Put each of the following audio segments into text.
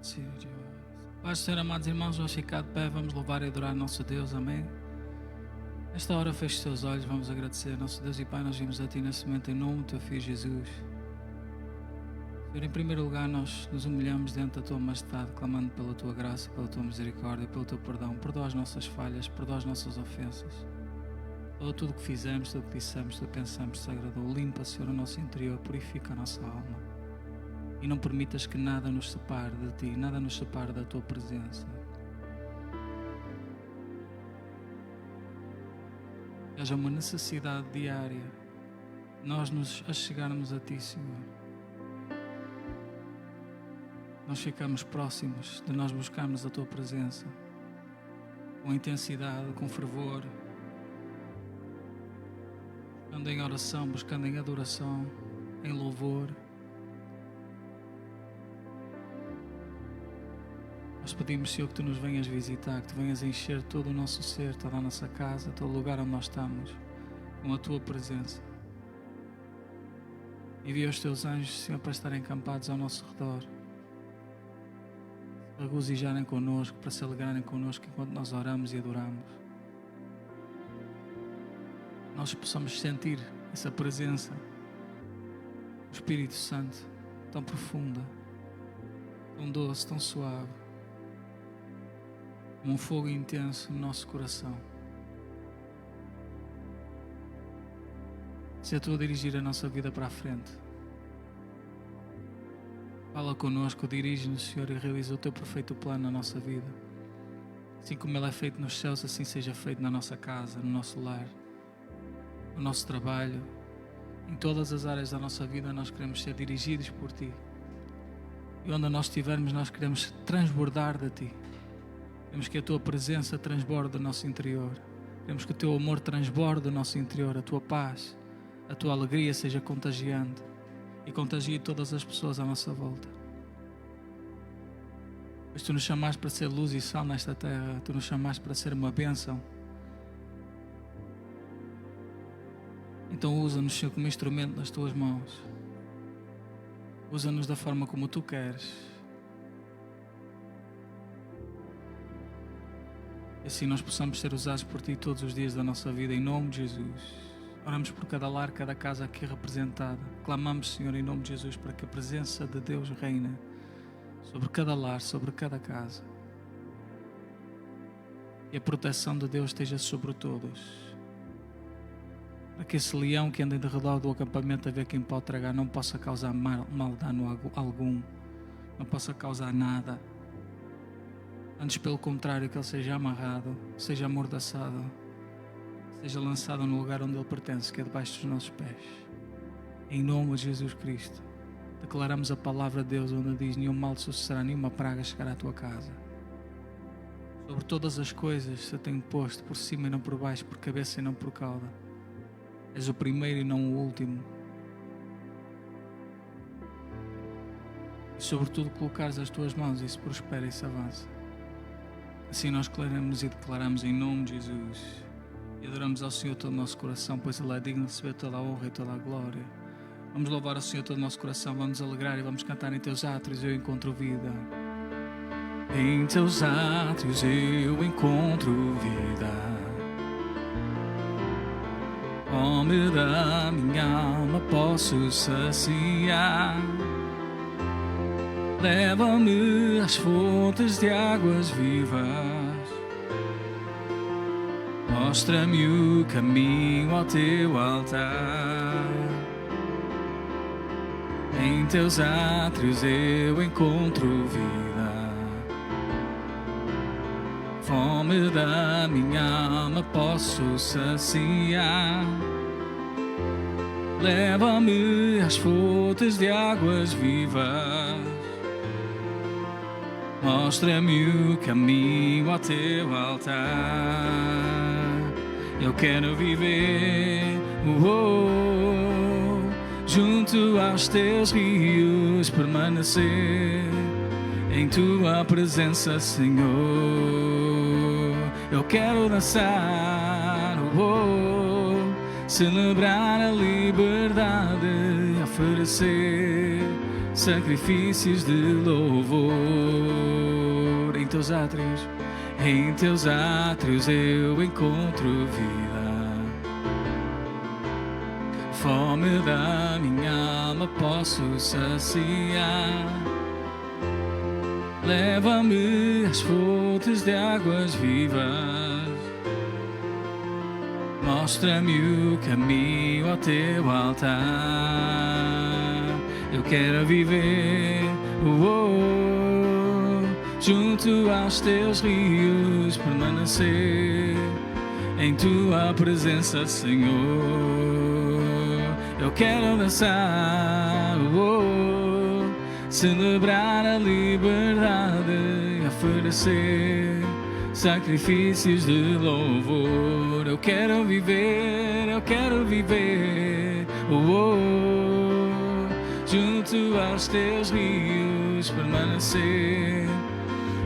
Sim, Deus. Paz, Senhor, amados irmãos, vamos ficar de pé, vamos louvar e adorar nosso Deus, amém? Nesta hora feche os teus olhos, vamos agradecer nosso Deus e Pai, nós vimos a Ti nesse momento em nome do Teu Filho Jesus. Senhor, em primeiro lugar nós nos humilhamos diante da Tua majestade, clamando pela Tua graça, pela Tua misericórdia, pelo Teu perdão. Perdoa as nossas falhas, perdoa as nossas ofensas. Perdoa tudo o que fizemos, tudo o que dissemos, tudo o que pensamos, te agradou. Limpa, Senhor, o nosso interior, purifica a nossa alma. E não permitas que nada nos separe de Ti, nada nos separe da Tua presença. Que haja uma necessidade diária, nós nos achegarmos a Ti, Senhor. Nós ficamos próximos de nós buscarmos a Tua presença, com intensidade, com fervor, buscando em oração, buscando em adoração, em louvor. Nós pedimos, Senhor, que Tu nos venhas visitar, que Tu venhas encher todo o nosso ser, toda a nossa casa, todo o lugar onde nós estamos, com a Tua presença. Envia os Teus anjos, Senhor, para estarem acampados ao nosso redor, para regozijarem connosco, para se alegrarem connosco enquanto nós oramos e adoramos. Nós possamos sentir essa presença do Espírito Santo, tão profunda, tão doce, tão suave, como um fogo intenso no nosso coração. Seja Tu a dirigir a nossa vida para a frente. Fala connosco, dirige-nos, Senhor, e realiza o Teu perfeito plano na nossa vida. Assim como Ele é feito nos céus, assim seja feito na nossa casa, no nosso lar, no nosso trabalho. Em todas as áreas da nossa vida nós queremos ser dirigidos por Ti. E onde nós estivermos nós queremos transbordar de Ti. Queremos que a Tua presença transborde do nosso interior. Queremos que o Teu amor transborde do nosso interior. A Tua paz, a Tua alegria seja contagiante e contagie todas as pessoas à nossa volta. Pois Tu nos chamaste para ser luz e sal nesta terra. Tu nos chamaste para ser uma bênção. Então usa-nos, Senhor, como instrumento nas Tuas mãos. Usa-nos da forma como Tu queres. E assim nós possamos ser usados por Ti todos os dias da nossa vida, em nome de Jesus. Oramos por cada lar, cada casa aqui representada. Clamamos, Senhor, em nome de Jesus, para que a presença de Deus reine sobre cada lar, sobre cada casa. E a proteção de Deus esteja sobre todos. Para que esse leão que anda de redor do acampamento a ver quem pode tragar não possa causar mal dano algum, não possa causar nada. Antes, pelo contrário, que ele seja amarrado, seja amordaçado, seja lançado no lugar onde ele pertence, que é debaixo dos nossos pés. Em nome de Jesus Cristo, declaramos a palavra de Deus, onde diz: nenhum mal te sucederá, nenhuma praga chegará à tua casa. Sobre todas as coisas eu tenho posto por cima e não por baixo, por cabeça e não por cauda. És o primeiro e não o último. E sobretudo colocares as tuas mãos, isso prospera e se avança. Assim nós claramos e declaramos em nome de Jesus. E adoramos ao Senhor todo o nosso coração, pois Ele é digno de receber toda a honra e toda a glória. Vamos louvar ao Senhor todo o nosso coração, vamos alegrar e vamos cantar: em Teus átrios eu encontro vida. Em Teus átrios eu encontro vida. Fome da minha alma posso saciar. Leva-me às fontes de águas vivas. Mostra-me o caminho ao Teu altar. Em Teus átrios eu encontro vida. Fome da minha alma posso saciar. Leva-me às fontes de águas vivas. Mostra-me o caminho ao Teu altar. Eu quero viver junto aos Teus rios, permanecer em Tua presença, Senhor. Eu quero dançar, celebrar a liberdade, oferecer sacrifícios de louvor. Em teus átrios eu encontro vida. Fome da minha alma posso saciar. Leva-me às fontes de águas vivas. Mostra-me o caminho ao teu altar. Eu quero viver junto aos teus rios, permanecer em tua presença, Senhor. Eu quero dançar, celebrar a liberdade e oferecer sacrifícios de louvor. Eu quero viver, junto aos teus rios, permanecer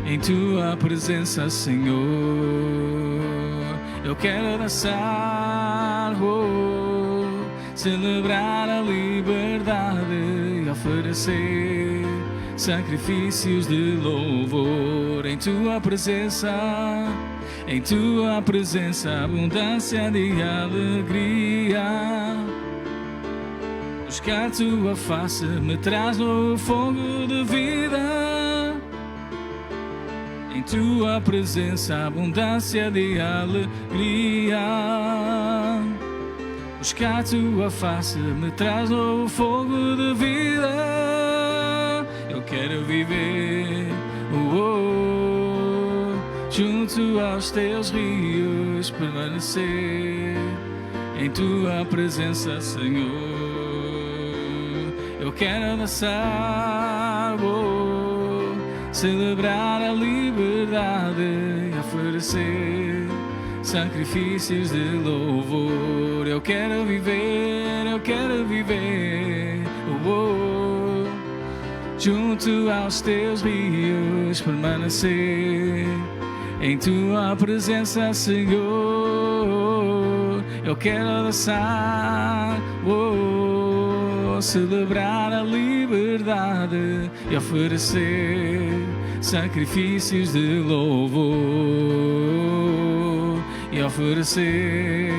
em tua presença, Senhor. Eu quero dançar, celebrar a liberdade e oferecer sacrifícios de louvor. Em tua presença, abundância de alegria. Buscar tua face me traz no fogo de vida. Em tua presença, abundância de alegria. Buscar tua face me traz no fogo de vida. Eu quero viver, junto aos teus rios, permanecer em tua presença, Senhor. Eu quero dançar, celebrar a liberdade e oferecer sacrifícios de louvor. Eu quero viver, junto aos teus rios, permanecer em tua presença, Senhor. Eu quero dançar, celebrar a liberdade e oferecer sacrifícios de louvor. E oferecer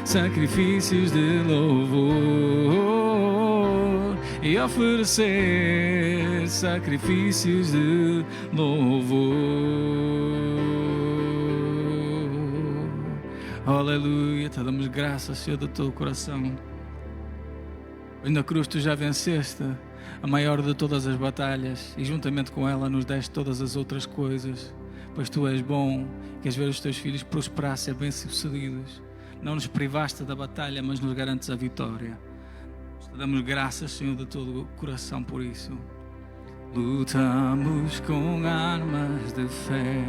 sacrifícios de louvor. E oferecer sacrifícios de louvor. Aleluia, te damos graças, Senhor, do teu coração. Na cruz tu já venceste a maior de todas as batalhas e juntamente com ela nos deste todas as outras coisas, pois tu és bom, queres ver os teus filhos prosperar, ser bem-sucedidos. Não nos privaste da batalha, mas nos garantes a vitória. Te damos graças, Senhor, de todo o coração por isso. Lutamos com armas de fé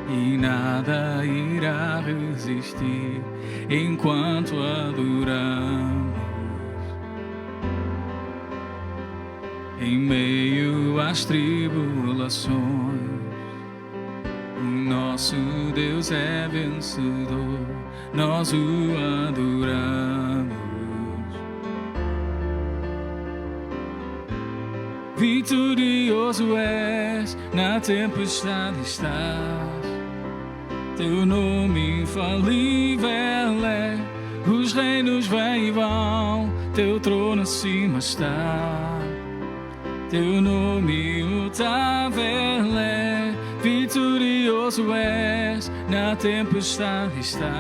e nada irá resistir enquanto adoramos. Em meio às tribulações, o nosso Deus é vencedor, nós o adoramos. Vitorioso és, na tempestade estás, teu nome infalível é. Os reinos vêm e vão, teu trono acima está. Teu nome imutável é, vitorioso és, na tempestade estás.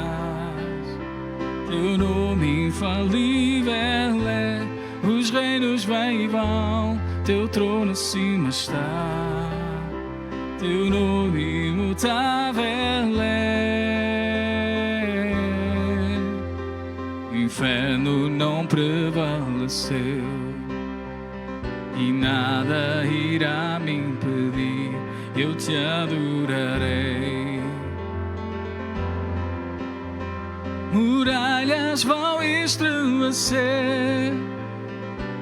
Teu nome infalível é, os reinos vêm e vão, teu trono acima está. Teu nome imutável é. O inferno não prevaleceu e nada irá me impedir, eu te adorarei. Muralhas vão estremecer,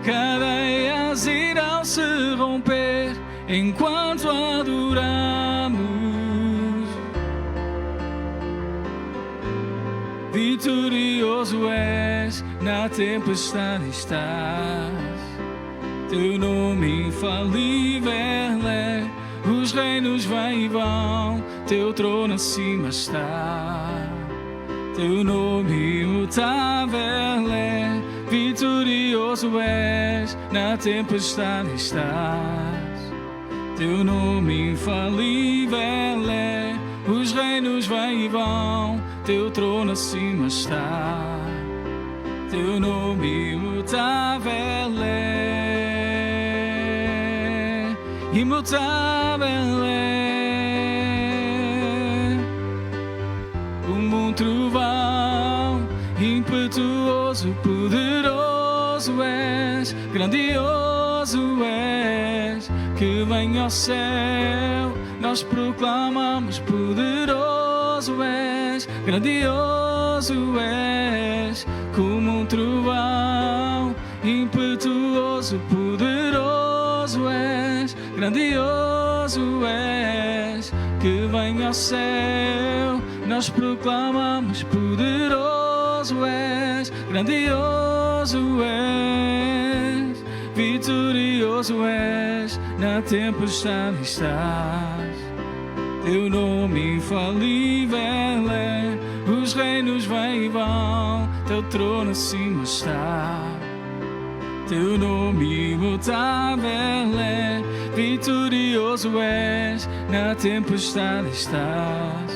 cadeias irão se romper enquanto adoramos. Vitorioso és, na tempestade estás. Teu nome infalível é. Os reinos vêm e vão, teu trono acima está. Teu nome imutável é. Vitorioso és, na tempestade estás. Teu nome infalível é. Os reinos vêm e vão, teu trono acima está. Teu nome imutável é. Imutável é. Como um trovão, impetuoso, poderoso és, grandioso és, que vem ao céu, nós proclamamos, poderoso és, grandioso és, como um trovão, impetuoso, poderoso és, grandioso és, que vem ao céu, nós proclamamos, poderoso és, grandioso és, vitorioso és, na tempestade estás. Teu nome infalível é. Os reinos vêm e vão, teu trono acima está. Teu nome imutável é. Vitorioso és, na tempestade estás.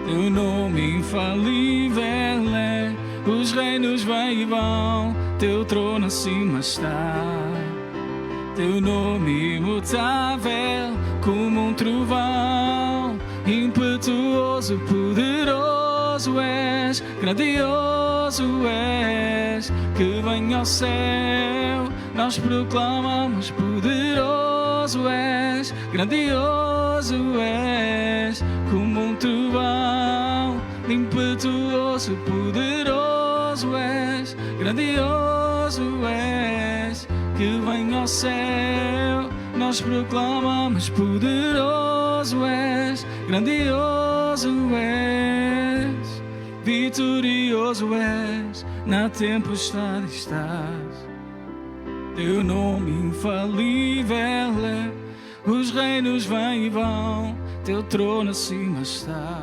Teu nome infalível é. Os reinos vêm e vão, teu trono acima está. Teu nome imutável, como um trovão, impetuoso, poderoso és, grandioso és, que vem ao céu, nós proclamamos, poderoso és, grandioso és, como um trovão, impetuoso, poderoso és, grandioso és, que vem ao céu, nós proclamamos, poderoso és, grandioso és, vitorioso és, na tempestade estás. Teu nome infalível é. Os reinos vêm e vão, teu trono acima está.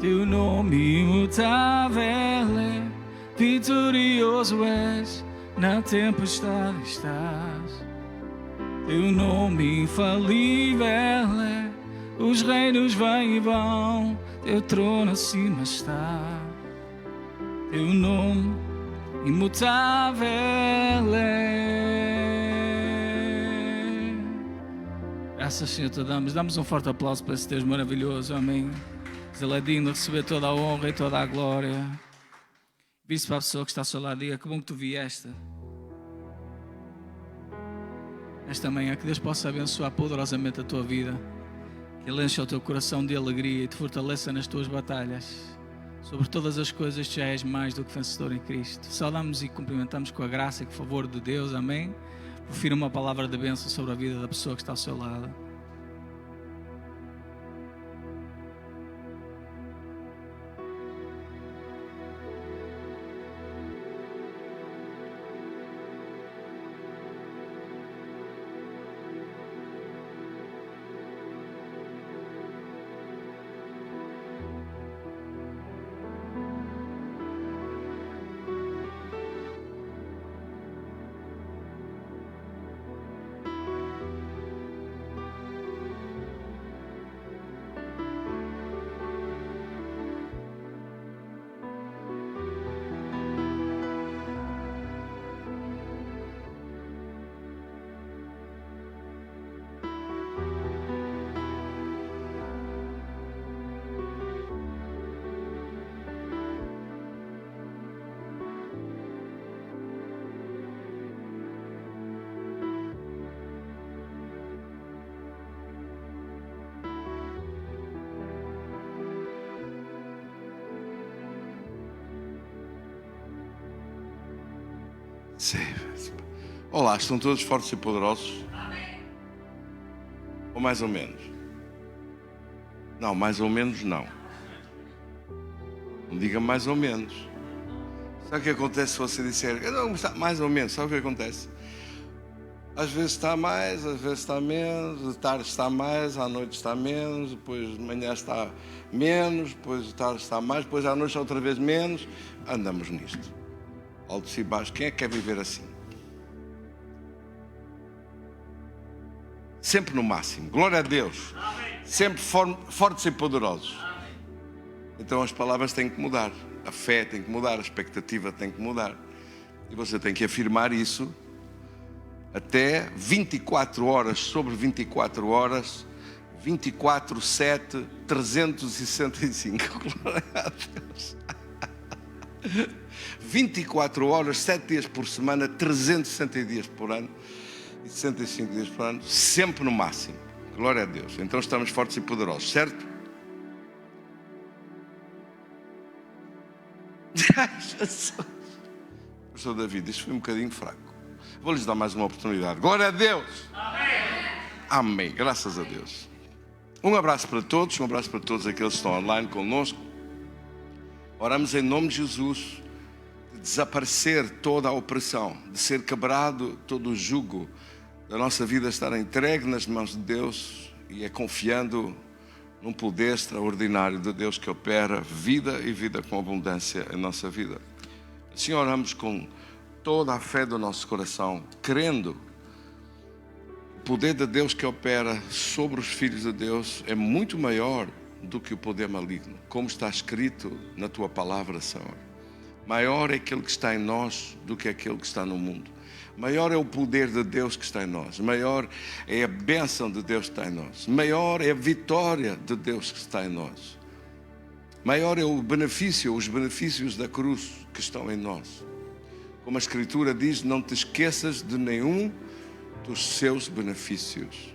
Teu nome imutável é. Vitorioso és, na tempestade estás. Teu nome infalível é. Os reinos vêm e vão, teu trono acima está. Teu nome imutável é. Graças, Senhor, te damos. Damos um forte aplauso para esse Deus maravilhoso. Amém. Ele é digno de receber toda a honra e toda a glória. Viste para a pessoa que está ao seu lado, diga: que bom que tu vieste esta manhã. Que Deus possa abençoar poderosamente a tua vida, que Ele encha o teu coração de alegria e te fortaleça nas tuas batalhas. Sobre todas as coisas já és mais do que vencedor em Cristo. Saudamos e cumprimentamos com a graça e com o favor de Deus. Amém. Profira uma palavra de bênção sobre a vida da pessoa que está ao seu lado. Olá, estão todos fortes e poderosos? Amém. Ou mais ou menos? Não, mais ou menos não. Não diga mais ou menos. Sabe o que acontece se você disser mais ou menos? Sabe o que acontece? Às vezes está mais, às vezes está menos, de tarde está mais, à noite está menos, depois de manhã está menos, depois de tarde está mais, depois à noite está outra vez menos. Andamos nisto. Altos e baixos. Quem é que quer viver assim? Sempre no máximo. Glória a Deus. Sempre fortes e poderosos. Então as palavras têm que mudar. A fé tem que mudar, a expectativa tem que mudar. E você tem que afirmar isso até 24 horas sobre 24 horas, 24/7, 365. Glória a Deus. 24 horas, 7 dias por semana, 360 dias por ano e 65 dias por ano, sempre no máximo. Glória a Deus. Então estamos fortes e poderosos, certo? Pastor David, isto foi um bocadinho fraco. Vou-lhes dar mais uma oportunidade. Glória a Deus. Amém. Amém. Graças a Deus. Um abraço para todos. Um abraço para todos aqueles que estão online conosco. Oramos em nome de Jesus de desaparecer toda a opressão, de ser quebrado todo o jugo da nossa vida, estar entregue nas mãos de Deus e confiando num poder extraordinário de Deus que opera vida e vida com abundância em nossa vida. Assim oramos com toda a fé do nosso coração, crendo que o poder de Deus que opera sobre os filhos de Deus é muito maior do que o poder maligno, como está escrito na tua palavra, Senhor. Maior é aquele que está em nós do que aquele que está no mundo. Maior é o poder de Deus que está em nós. Maior é a bênção de Deus que está em nós. Maior é a vitória de Deus que está em nós. Maior é o benefício, os benefícios da cruz que estão em nós. Como a Escritura diz, não te esqueças de nenhum dos seus benefícios.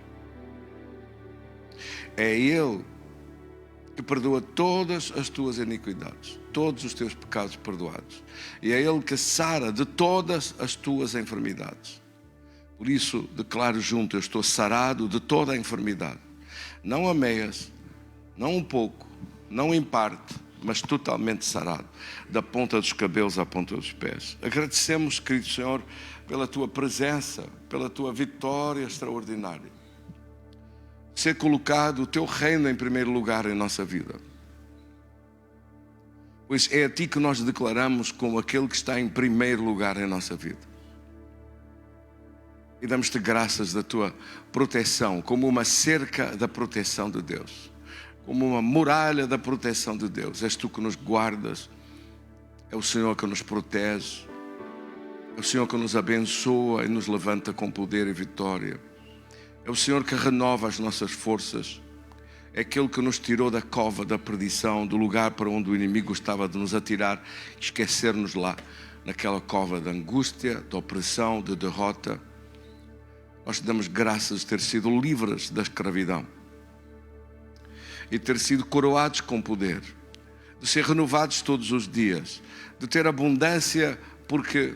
É Ele que perdoa todas as tuas iniquidades, todos os teus pecados perdoados. E é Ele que sara de todas as tuas enfermidades. Por isso, declaro junto, eu estou sarado de toda a enfermidade. Não a meias, não um pouco, não em parte, mas totalmente sarado, da ponta dos cabelos à ponta dos pés. Agradecemos, querido Senhor, pela Tua presença, pela Tua vitória extraordinária. Ser colocado o Teu reino em primeiro lugar em nossa vida. Pois é a Ti que nós declaramos como aquele que está em primeiro lugar em nossa vida. E damos-te graças da Tua proteção, como uma cerca da proteção de Deus. Como uma muralha da proteção de Deus. És Tu que nos guardas. É o Senhor que nos protege. É o Senhor que nos abençoa e nos levanta com poder e vitória. É o Senhor que renova as nossas forças. É aquele que nos tirou da cova da perdição, do lugar para onde o inimigo estava de nos atirar, esquecer-nos lá, naquela cova de angústia, de opressão, de derrota. Nós te damos graças de ter sido livres da escravidão e ter sido coroados com poder, de ser renovados todos os dias, de ter abundância, porque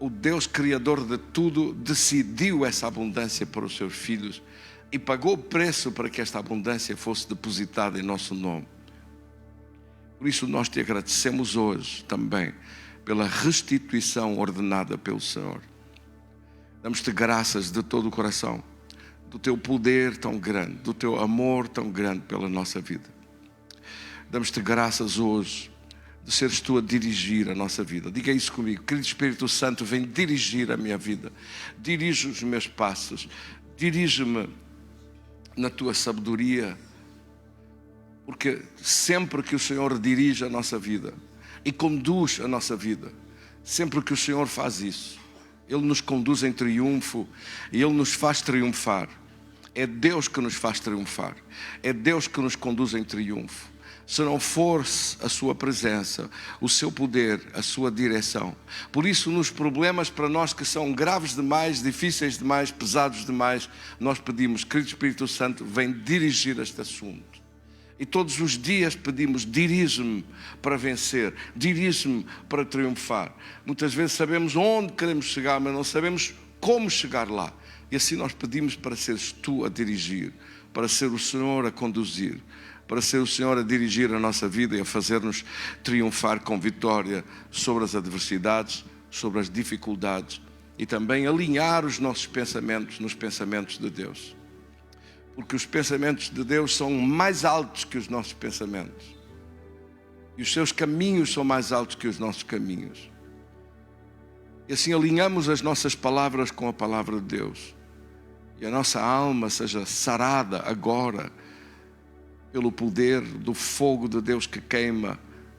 o Deus Criador de tudo decidiu essa abundância para os seus filhos e pagou o preço para que esta abundância fosse depositada em nosso nome. Por isso nós te agradecemos hoje também pela restituição ordenada pelo Senhor. Damos-te graças de todo o coração, do teu poder tão grande, do teu amor tão grande pela nossa vida. Damos-te graças hoje de seres Tu a dirigir a nossa vida. Diga isso comigo. Querido Espírito Santo, vem dirigir a minha vida. Dirige os meus passos. Dirige-me na Tua sabedoria. Porque sempre que o Senhor dirige a nossa vida e conduz a nossa vida, sempre que o Senhor faz isso, Ele nos conduz em triunfo e Ele nos faz triunfar. É Deus que nos faz triunfar. É Deus que nos conduz em triunfo. Se não fosse a sua presença, o seu poder, a sua direção. Por isso, nos problemas para nós que são graves demais, difíceis demais, pesados demais, nós pedimos, querido Espírito Santo, vem dirigir este assunto. E todos os dias pedimos, dirige-me para vencer, dirige-me para triunfar. Muitas vezes sabemos onde queremos chegar, mas não sabemos como chegar lá. E assim nós pedimos para seres Tu a dirigir, para ser o Senhor a conduzir, para ser o Senhor a dirigir a nossa vida e a fazer-nos triunfar com vitória sobre as adversidades, sobre as dificuldades e também alinhar os nossos pensamentos nos pensamentos de Deus. Porque os pensamentos de Deus são mais altos que os nossos pensamentos. E os seus caminhos são mais altos que os nossos caminhos. E assim alinhamos as nossas palavras com a palavra de Deus. E a nossa alma seja sarada agora pelo poder do fogo de Deus que queima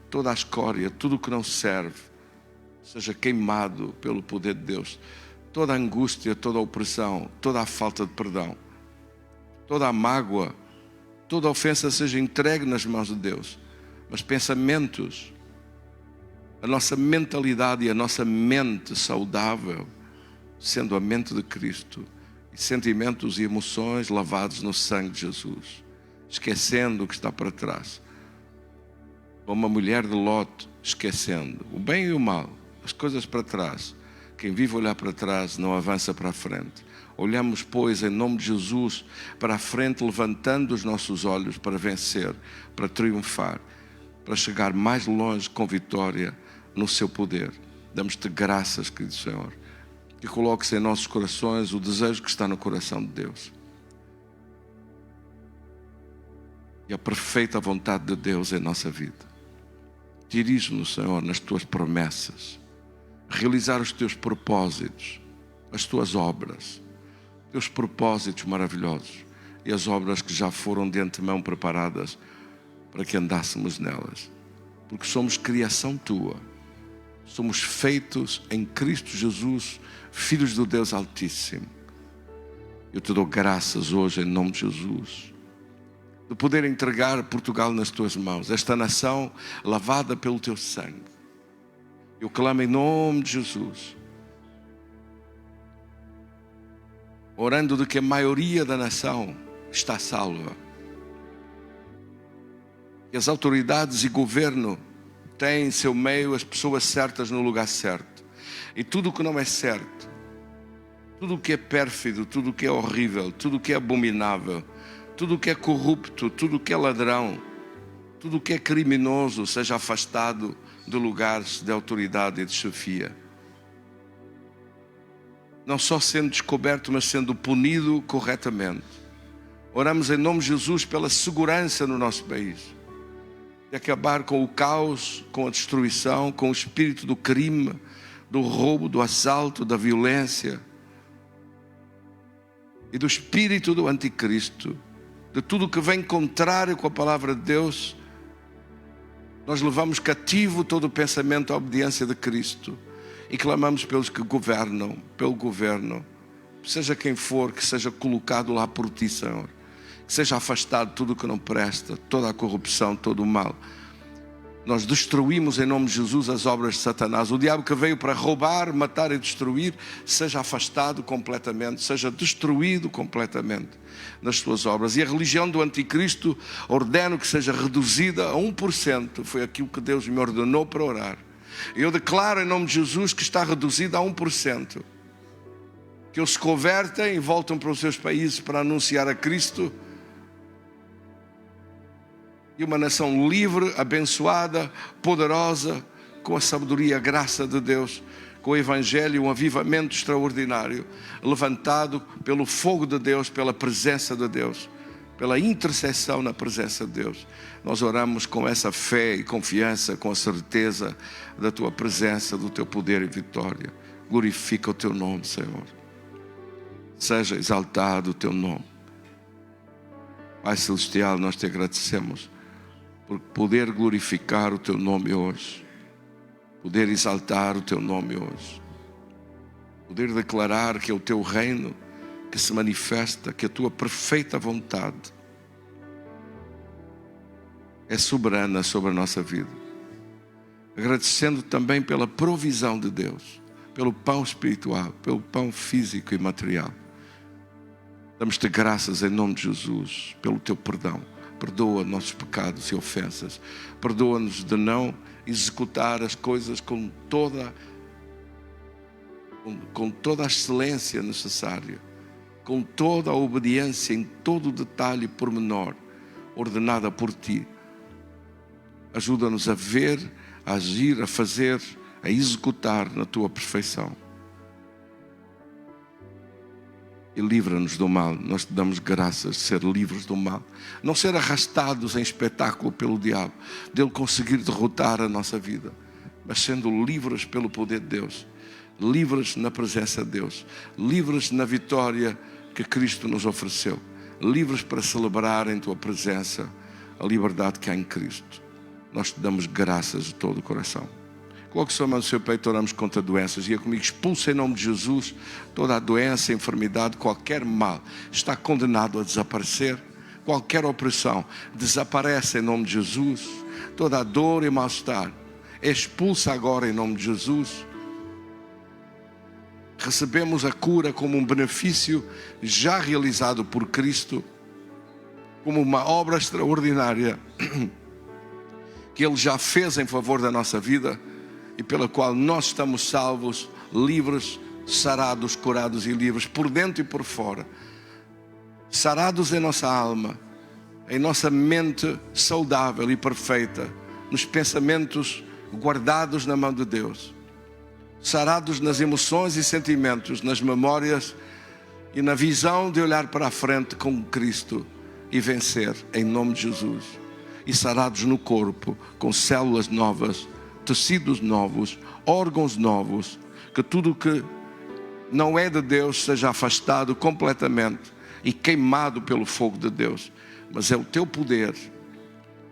toda a escória, tudo o que não serve, seja queimado pelo poder de Deus. Toda a angústia, toda a opressão, toda a falta de perdão, toda a mágoa, toda a ofensa seja entregue nas mãos de Deus. Mas pensamentos, a nossa mentalidade e a nossa mente saudável, sendo a mente de Cristo, e sentimentos e emoções lavados no sangue de Jesus, esquecendo o que está para trás. Como a mulher de Lot, esquecendo o bem e o mal, as coisas para trás. Quem vive a olhar para trás não avança para a frente. Olhamos, pois, em nome de Jesus, para a frente, levantando os nossos olhos para vencer, para triunfar, para chegar mais longe com vitória no seu poder. Damos-te graças, querido Senhor, que coloques em nossos corações o desejo que está no coração de Deus. E a perfeita vontade de Deus em nossa vida. Dirige-nos, Senhor, nas tuas promessas, realizar os teus propósitos, as tuas obras, teus propósitos maravilhosos e as obras que já foram de antemão preparadas para que andássemos nelas. Porque somos criação tua, somos feitos em Cristo Jesus, filhos do Deus Altíssimo. Eu te dou graças hoje em nome de Jesus, de poder entregar Portugal nas tuas mãos, esta nação lavada pelo teu sangue. Eu clamo em nome de Jesus, orando de que a maioria da nação está salva, que as autoridades e governo têm em seu meio as pessoas certas no lugar certo, e tudo o que não é certo, tudo o que é pérfido, tudo o que é horrível, tudo o que é abominável, tudo o que é corrupto, tudo o que é ladrão, tudo o que é criminoso seja afastado de lugares de autoridade e de chefia. Não só sendo descoberto, mas sendo punido corretamente. Oramos em nome de Jesus pela segurança no nosso país, de acabar com o caos, com a destruição, com o espírito do crime, do roubo, do assalto, da violência e do espírito do anticristo, de tudo que vem contrário com a palavra de Deus. Nós levamos cativo todo o pensamento à obediência de Cristo e clamamos pelos que governam, pelo governo, seja quem for, que seja colocado lá por ti, Senhor, que seja afastado tudo o que não presta, toda a corrupção, todo o mal. Nós destruímos em nome de Jesus as obras de Satanás. O diabo que veio para roubar, matar e destruir, seja afastado completamente, seja destruído completamente nas suas obras. E a religião do anticristo ordeno que seja reduzida a 1%. Foi aquilo que Deus me ordenou para orar. Eu declaro em nome de Jesus que está reduzida a 1%. Que eles se convertem e voltam para os seus países para anunciar a Cristo. E uma nação livre, abençoada, poderosa, com a sabedoria e a graça de Deus, com o Evangelho, um avivamento extraordinário, levantado pelo fogo de Deus, pela presença de Deus, pela intercessão na presença de Deus. Nós oramos com essa fé e confiança, com a certeza da tua presença, do teu poder e vitória. Glorifica o teu nome, Senhor. Seja exaltado o teu nome. Pai Celestial, nós te agradecemos por poder glorificar o teu nome hoje, poder exaltar o teu nome hoje, poder declarar que é o teu reino que se manifesta, que a tua perfeita vontade é soberana sobre a nossa vida. Agradecendo também pela provisão de Deus, pelo pão espiritual, pelo pão físico e material. Damos-te graças em nome de Jesus, pelo teu perdão. Perdoa nossos pecados e ofensas. Perdoa-nos de não executar as coisas com toda a excelência necessária, com toda a obediência em todo o detalhe e pormenor, ordenada por ti. Ajuda-nos a ver, a agir, a fazer, a executar na tua perfeição. e livra-nos do mal. Nós te damos graças de ser livres do mal, não ser arrastados em espetáculo pelo diabo, dele conseguir derrotar a nossa vida, mas sendo livres pelo poder de Deus, livres na presença de Deus, livres na vitória que Cristo nos ofereceu, livres para celebrar em tua presença a liberdade que há em Cristo. Nós te damos graças de todo o coração. Coloque sua mão no seu peito, oramos contra doenças. Ia comigo, expulsa em nome de Jesus toda a doença, enfermidade, qualquer mal está condenado a desaparecer. Qualquer opressão desaparece em nome de Jesus. Toda a dor e mal-estar é expulsa agora em nome de Jesus. Recebemos a cura como um benefício já realizado por Cristo, como uma obra extraordinária que Ele já fez em favor da nossa vida e pela qual nós estamos salvos, livres, sarados, curados e livres por dentro e por fora. Sarados em nossa alma, em nossa mente saudável e perfeita, nos pensamentos guardados na mão de Deus. Sarados nas emoções e sentimentos, nas memórias e na visão de olhar para a frente com Cristo e vencer em nome de Jesus. E sarados no corpo, com células novas, tecidos novos, órgãos novos, que tudo que não é de Deus seja afastado completamente e queimado pelo fogo de Deus. Mas é o teu poder,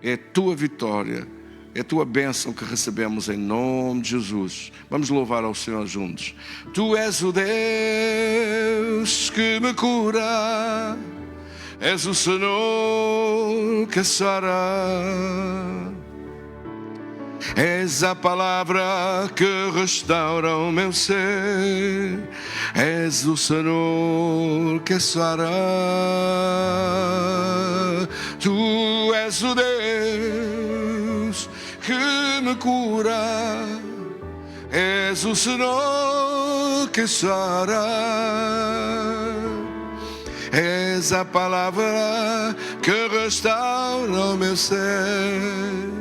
é a tua vitória, é a tua bênção que recebemos em nome de Jesus. Vamos louvar ao Senhor juntos. Tu és o Deus que me cura, és o Senhor que sara. És a palavra que restaura o meu ser, és o Senhor que sara. Tu és o Deus que me cura, és o Senhor que sara. És a palavra que restaura o meu ser,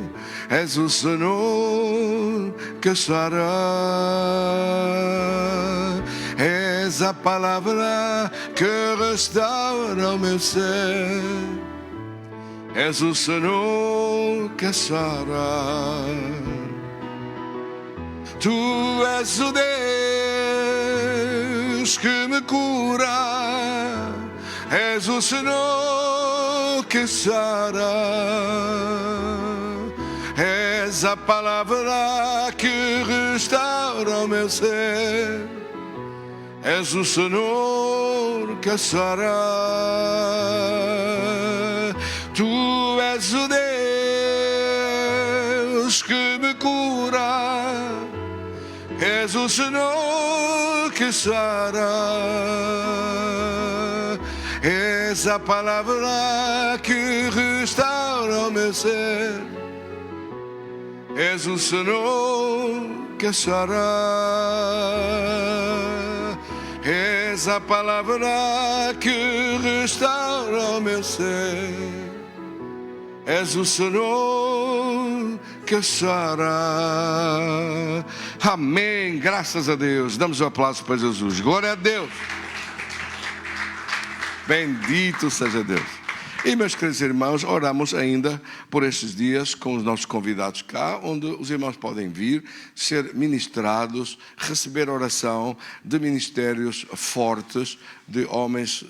és o Senhor que sara. És a palavra que restaura o meu ser, és o Senhor que sara. Tu és o Deus que me cura, és o Senhor que sara. És a palavra que restaura o meu ser, és o Senhor que sara. Tu és o Deus que me cura, és o Senhor que sara. És a palavra que restaura o meu ser, és o Senhor que sara. És a palavra que restaura o meu ser, és o Senhor que sara. Amém, graças a Deus. Damos um aplauso para Jesus. Glória a Deus. Bendito seja Deus. E, meus queridos irmãos, oramos ainda por estes dias com os nossos convidados cá, onde os irmãos podem vir, ser ministrados, receber oração de ministérios fortes, de homens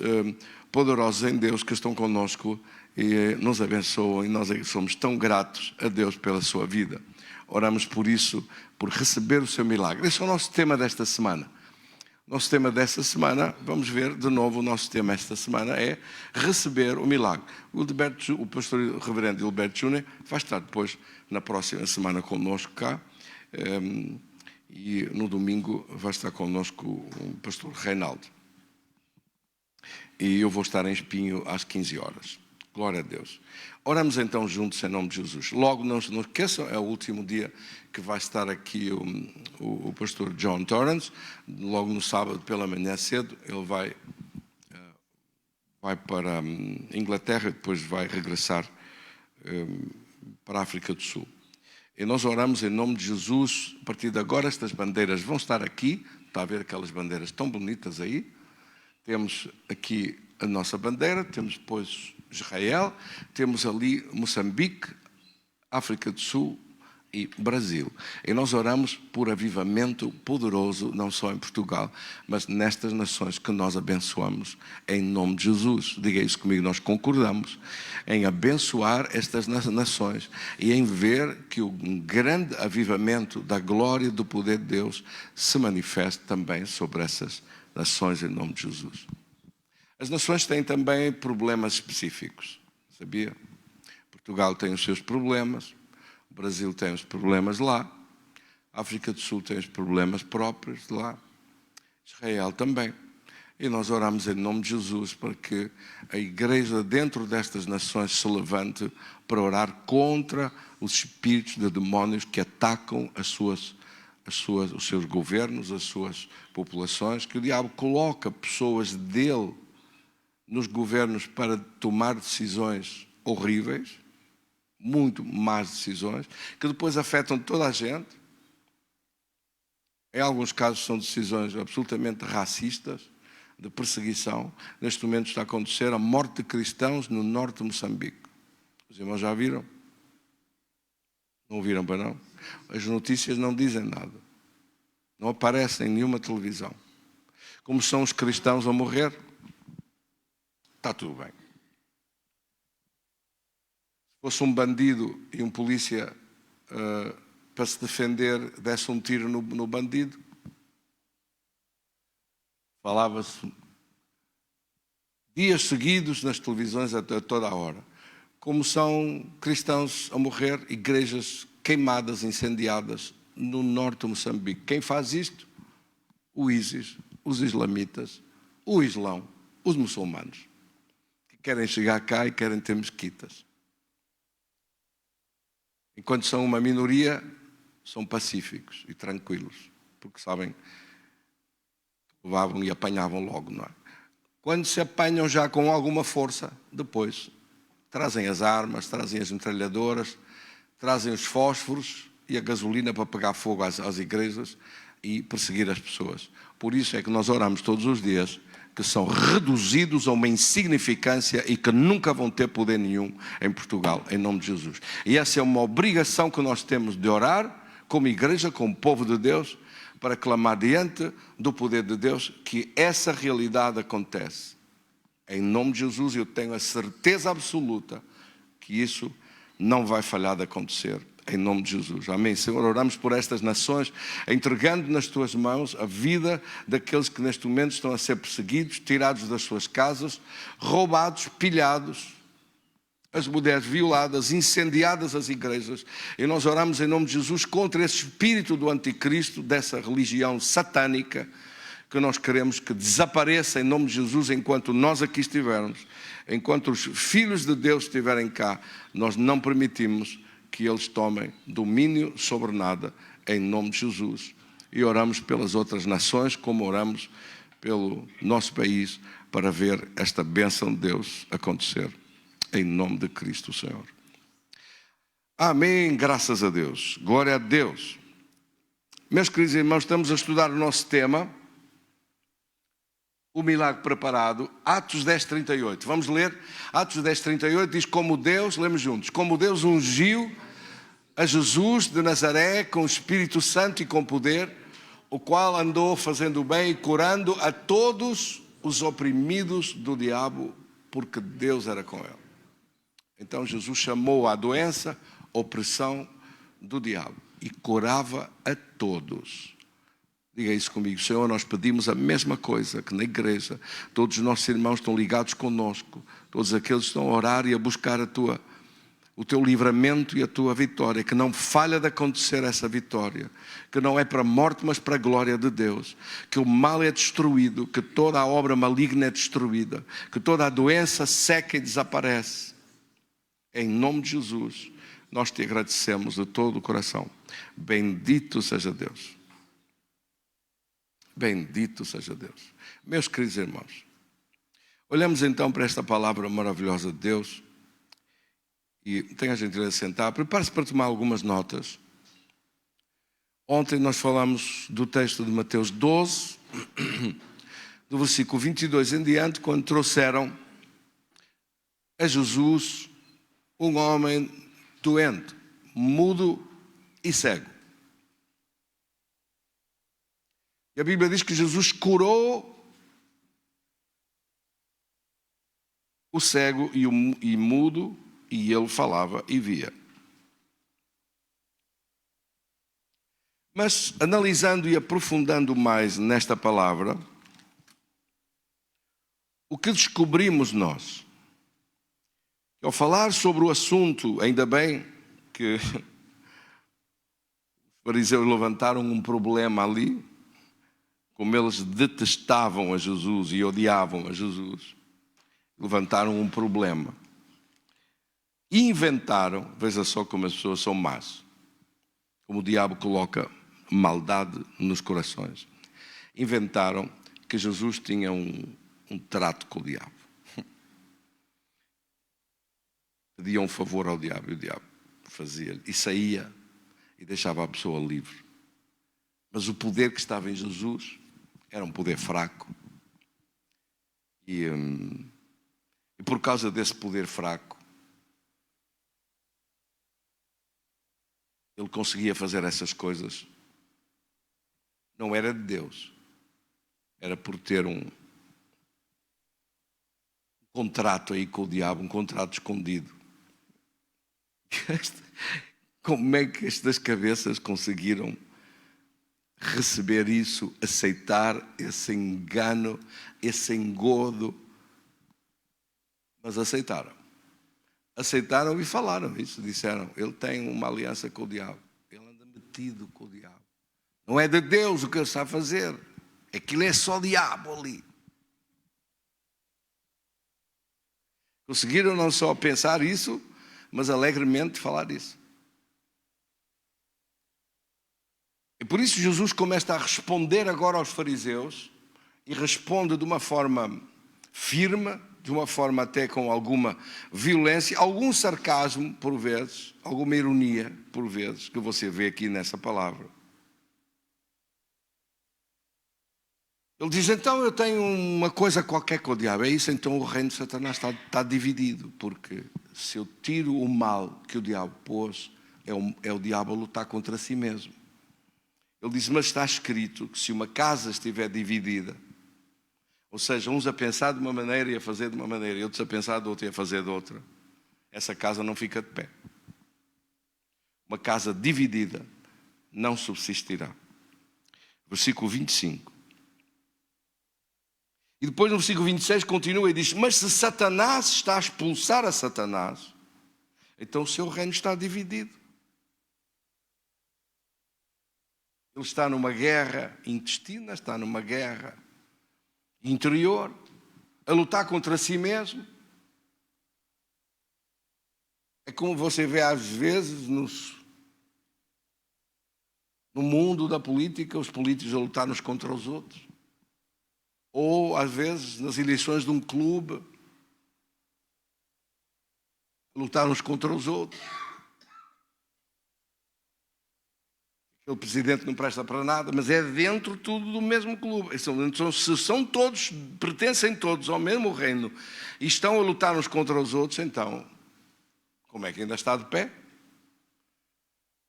poderosos em Deus que estão conosco e nos abençoam, e nós somos tão gratos a Deus pela sua vida. Oramos por isso, por receber o seu milagre. Esse é o nosso tema desta semana. Nosso tema desta semana, vamos ver de novo, o nosso tema esta semana é receber o milagre. O pastor reverendo Gilberto Júnior vai estar depois, na próxima semana, conosco cá. E no domingo vai estar conosco o pastor Reinaldo. E eu vou estar em Espinho às 15 horas. Glória a Deus. Oramos então juntos em nome de Jesus. Logo, não se esqueçam, é o último dia que vai estar aqui o pastor John Torrance. Logo no sábado pela manhã cedo, ele vai para a Inglaterra e depois vai regressar para a África do Sul. E nós oramos em nome de Jesus. A partir de agora estas bandeiras vão estar aqui. Está a ver aquelas bandeiras tão bonitas aí? Temos aqui a nossa bandeira, temos depois Israel, temos ali Moçambique, África do Sul e Brasil. E nós oramos por avivamento poderoso, não só em Portugal, mas nestas nações que nós abençoamos em nome de Jesus. Diga isso comigo, nós concordamos em abençoar estas nações e em ver que o grande avivamento da glória e do poder de Deus se manifeste também sobre essas nações em nome de Jesus. As nações têm também problemas específicos, sabia? Portugal tem os seus problemas, o Brasil tem os problemas lá, a África do Sul tem os problemas próprios de lá, Israel também. E nós oramos em nome de Jesus para que a igreja dentro destas nações se levante para orar contra os espíritos de demónios que atacam os seus governos, as suas populações, que o diabo coloca pessoas dele nos governos para tomar decisões horríveis, muito más decisões, que depois afetam toda a gente. Em alguns casos são decisões absolutamente racistas, de perseguição. Neste momento está a acontecer a morte de cristãos no norte de Moçambique. Os irmãos já viram? Não viram para não? As notícias não dizem nada. Não aparecem em nenhuma televisão. Como são os cristãos a morrer? Está tudo bem. Se fosse um bandido e um polícia para se defender desse um tiro no bandido, falava-se dias seguidos nas televisões a toda a hora. Como são cristãos a morrer, igrejas queimadas, incendiadas no norte de Moçambique. Quem faz isto? O ISIS, os islamitas, o Islão, os muçulmanos, que querem chegar cá e querem ter mesquitas. Enquanto são uma minoria, são pacíficos e tranquilos, porque sabem que levavam e apanhavam logo, não é? Quando se apanham já com alguma força, depois trazem as armas, trazem as metralhadoras, trazem os fósforos e a gasolina para pegar fogo às igrejas e perseguir as pessoas. Por isso é que nós oramos todos os dias que são reduzidos a uma insignificância e que nunca vão ter poder nenhum em Portugal, em nome de Jesus. E essa é uma obrigação que nós temos de orar como igreja, como povo de Deus, para clamar diante do poder de Deus que essa realidade acontece. Em nome de Jesus, eu tenho a certeza absoluta que isso não vai falhar de acontecer. Em nome de Jesus. Amém. Senhor, oramos por estas nações, entregando nas tuas mãos a vida daqueles que neste momento estão a ser perseguidos, tirados das suas casas, roubados, pilhados, as mulheres violadas, incendiadas as igrejas. E nós oramos em nome de Jesus contra esse espírito do anticristo, dessa religião satânica, que nós queremos que desapareça em nome de Jesus enquanto nós aqui estivermos. Enquanto os filhos de Deus estiverem cá, nós não permitimos que eles tomem domínio sobre nada, em nome de Jesus. E oramos pelas outras nações, como oramos pelo nosso país, para ver esta bênção de Deus acontecer, em nome de Cristo Senhor. Amém, graças a Deus, glória a Deus. Meus queridos irmãos, estamos a estudar o nosso tema, o milagre preparado, Atos 10:38. Vamos ler? Atos 10:38 diz como Deus, lemos juntos, como Deus ungiu a Jesus de Nazaré com o Espírito Santo e com poder, o qual andou fazendo o bem e curando a todos os oprimidos do diabo, porque Deus era com ele. Então Jesus chamou a doença, opressão do diabo, e curava a todos. Diga isso comigo, Senhor, nós pedimos a mesma coisa que na igreja, todos os nossos irmãos estão ligados conosco, todos aqueles que estão a orar e a buscar o teu livramento e a tua vitória, que não falha de acontecer essa vitória, que não é para a morte, mas para a glória de Deus, que o mal é destruído, que toda a obra maligna é destruída, que toda a doença seca e desaparece. Em nome de Jesus, nós te agradecemos de todo o coração. Bendito seja Deus. Bendito seja Deus. Meus queridos irmãos, olhamos então para esta palavra maravilhosa de Deus e tenha a gentileza de sentar. Prepare-se para tomar algumas notas. Ontem nós falamos do texto de Mateus 12, do versículo 22 em diante, quando trouxeram a Jesus um homem doente, mudo e cego. E a Bíblia diz que Jesus curou o cego e mudo, e ele falava e via. Mas, analisando e aprofundando mais nesta palavra, o que descobrimos nós? Ao falar sobre o assunto, ainda bem que os fariseus levantaram um problema ali, como eles detestavam a Jesus e odiavam a Jesus, levantaram um problema. E inventaram, veja só como as pessoas são más, como o diabo coloca maldade nos corações. Inventaram que Jesus tinha um trato com o diabo. Pedia um favor ao diabo e o diabo fazia-lhe. E saía e deixava a pessoa livre. Mas o poder que estava em Jesus era um poder fraco. E por causa desse poder fraco, ele conseguia fazer essas coisas. Não era de Deus. Era por ter um contrato aí com o diabo, um contrato escondido. Como é que estas cabeças conseguiram receber isso, aceitar esse engano, esse engodo? Mas aceitaram. Aceitaram e falaram isso. Disseram, ele tem uma aliança com o diabo. Ele anda metido com o diabo. Não é de Deus o que ele está a fazer. Aquilo é só diabo ali. Conseguiram não só pensar isso, mas alegremente falar isso. E por isso Jesus começa a responder agora aos fariseus, e responde de uma forma firme, de uma forma até com alguma violência, algum sarcasmo por vezes, alguma ironia por vezes, que você vê aqui nessa palavra. Ele diz, então eu tenho uma coisa qualquer com o diabo. É isso, então o reino de Satanás está dividido, porque se eu tiro o mal que o diabo pôs, é o diabo a lutar contra si mesmo. Ele diz, mas está escrito que se uma casa estiver dividida, ou seja, uns a pensar de uma maneira e a fazer de uma maneira, e outros a pensar de outra e a fazer de outra, essa casa não fica de pé. Uma casa dividida não subsistirá. Versículo 25. E depois no versículo 26 continua e diz, mas se Satanás está a expulsar a Satanás, então o seu reino está dividido. Ele está numa guerra intestina, está numa guerra interior, a lutar contra si mesmo. É como você vê às vezes no mundo da política, os políticos a lutar uns contra os outros. Ou, às vezes, nas eleições de um clube, lutar uns contra os outros. O presidente não presta para nada, mas é dentro tudo do mesmo clube. Se são todos, pertencem todos ao mesmo reino e estão a lutar uns contra os outros, então, como é que ainda está de pé?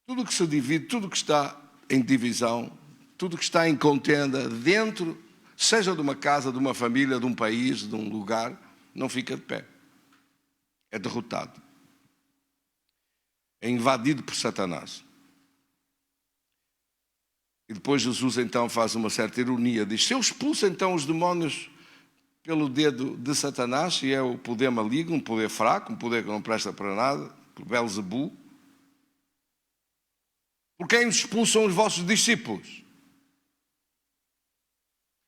Tudo que se divide, tudo que está em divisão, tudo que está em contenda dentro, seja de uma casa, de uma família, de um país, de um lugar, não fica de pé. É derrotado. É invadido por Satanás. E depois Jesus então faz uma certa ironia. Diz, se eu expulso então os demónios pelo dedo de Satanás, e é o poder maligno, um poder fraco, um poder que não presta para nada, por Belzebu, por quem expulsam os vossos discípulos?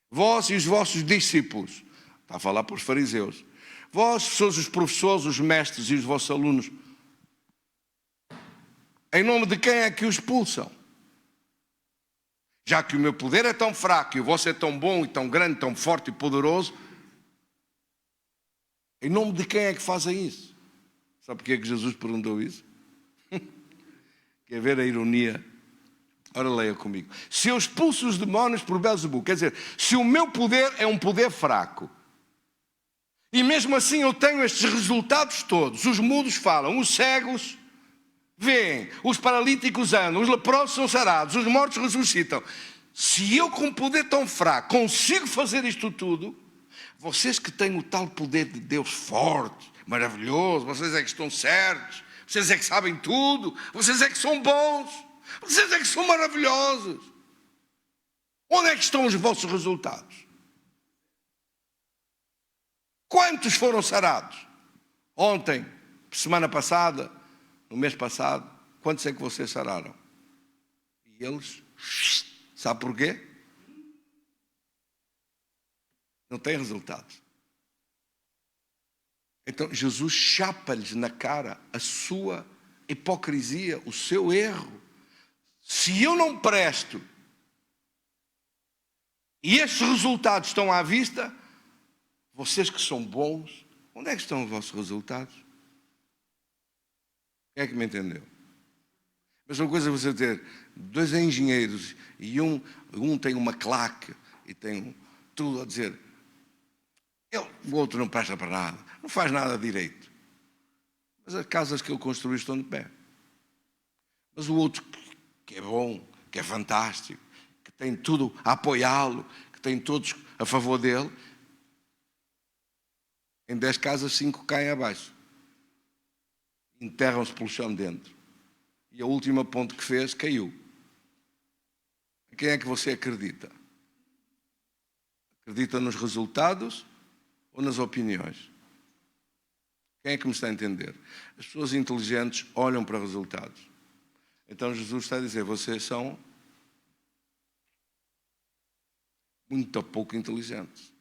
Vós e os vossos discípulos. Está a falar para os fariseus. Vós sois os professores, os mestres e os vossos alunos. Em nome de quem é que os expulsam? Já que o meu poder é tão fraco e o vosso é tão bom e tão grande, tão forte e poderoso, em nome de quem é que fazem isso? Sabe porque é que Jesus perguntou isso? Quer ver a ironia Ora, leia comigo. Se eu expulso os demónios por Belzebu, quer dizer, se o meu poder é um poder fraco, e mesmo assim eu tenho estes resultados todos, os mudos falam, os cegos veem, os paralíticos andam, os leprosos são sarados, os mortos ressuscitam. Se eu com um poder tão fraco consigo fazer isto tudo, vocês que têm o tal poder de Deus forte, maravilhoso, vocês é que estão certos, vocês é que sabem tudo, vocês é que são bons, vocês é que são maravilhosos. Onde é que estão os vossos resultados? Quantos foram sarados? Ontem, semana passada, no mês passado, quantos é que vocês sararam? E eles, sabe porquê? Não têm resultados. Então Jesus chapa-lhes na cara a sua hipocrisia, o seu erro. Se eu não presto e estes resultados estão à vista, vocês que são bons, onde é que estão os vossos resultados? Quem é que me entendeu? Mas uma coisa é você ter dois engenheiros e um tem uma claque e tem tudo a dizer, o outro não presta para nada, não faz nada direito. Mas as casas que ele construiu estão de pé. Mas o outro que é bom, que é fantástico, que tem tudo a apoiá-lo, que tem todos a favor dele, em 10 casas, 5 caem abaixo. Enterram-se pelo chão dentro. E a última ponte que fez caiu. A quem é que você acredita? Acredita nos resultados ou nas opiniões? Quem é que me está a entender? As pessoas inteligentes olham para resultados. Então Jesus está a dizer, vocês são muito pouco inteligentes.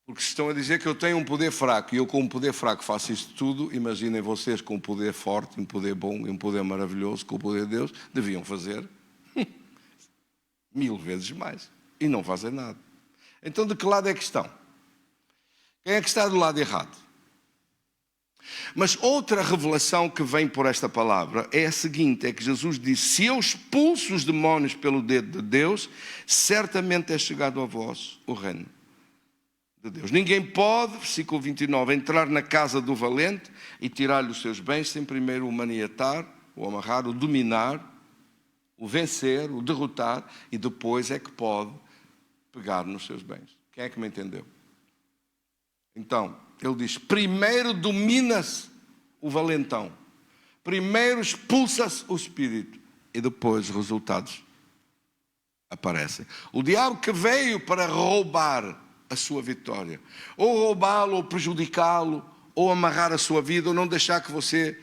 Porque estão a dizer que eu tenho um poder fraco e eu com um poder fraco faço isto tudo. Imaginem vocês com um poder forte, um poder bom e um poder maravilhoso, com o poder de Deus, deviam fazer 1000 vezes mais e não fazem nada. Então de que lado é que estão? Quem é que está do lado errado? Mas outra revelação que vem por esta palavra é a seguinte, é que Jesus disse, se eu expulso os demónios pelo dedo de Deus, certamente é chegado a vós o reino de Deus. Ninguém pode, versículo 29, entrar na casa do valente e tirar-lhe os seus bens sem primeiro o maniatar, o amarrar, o dominar, o vencer, o derrotar, e depois é que pode pegar nos seus bens. Quem é que me entendeu? Então, ele diz, primeiro domina-se o valentão, primeiro expulsa-se o espírito, e depois os resultados aparecem. O diabo que veio para roubar a sua vitória, ou roubá-lo, ou prejudicá-lo, ou amarrar a sua vida, ou não deixar que você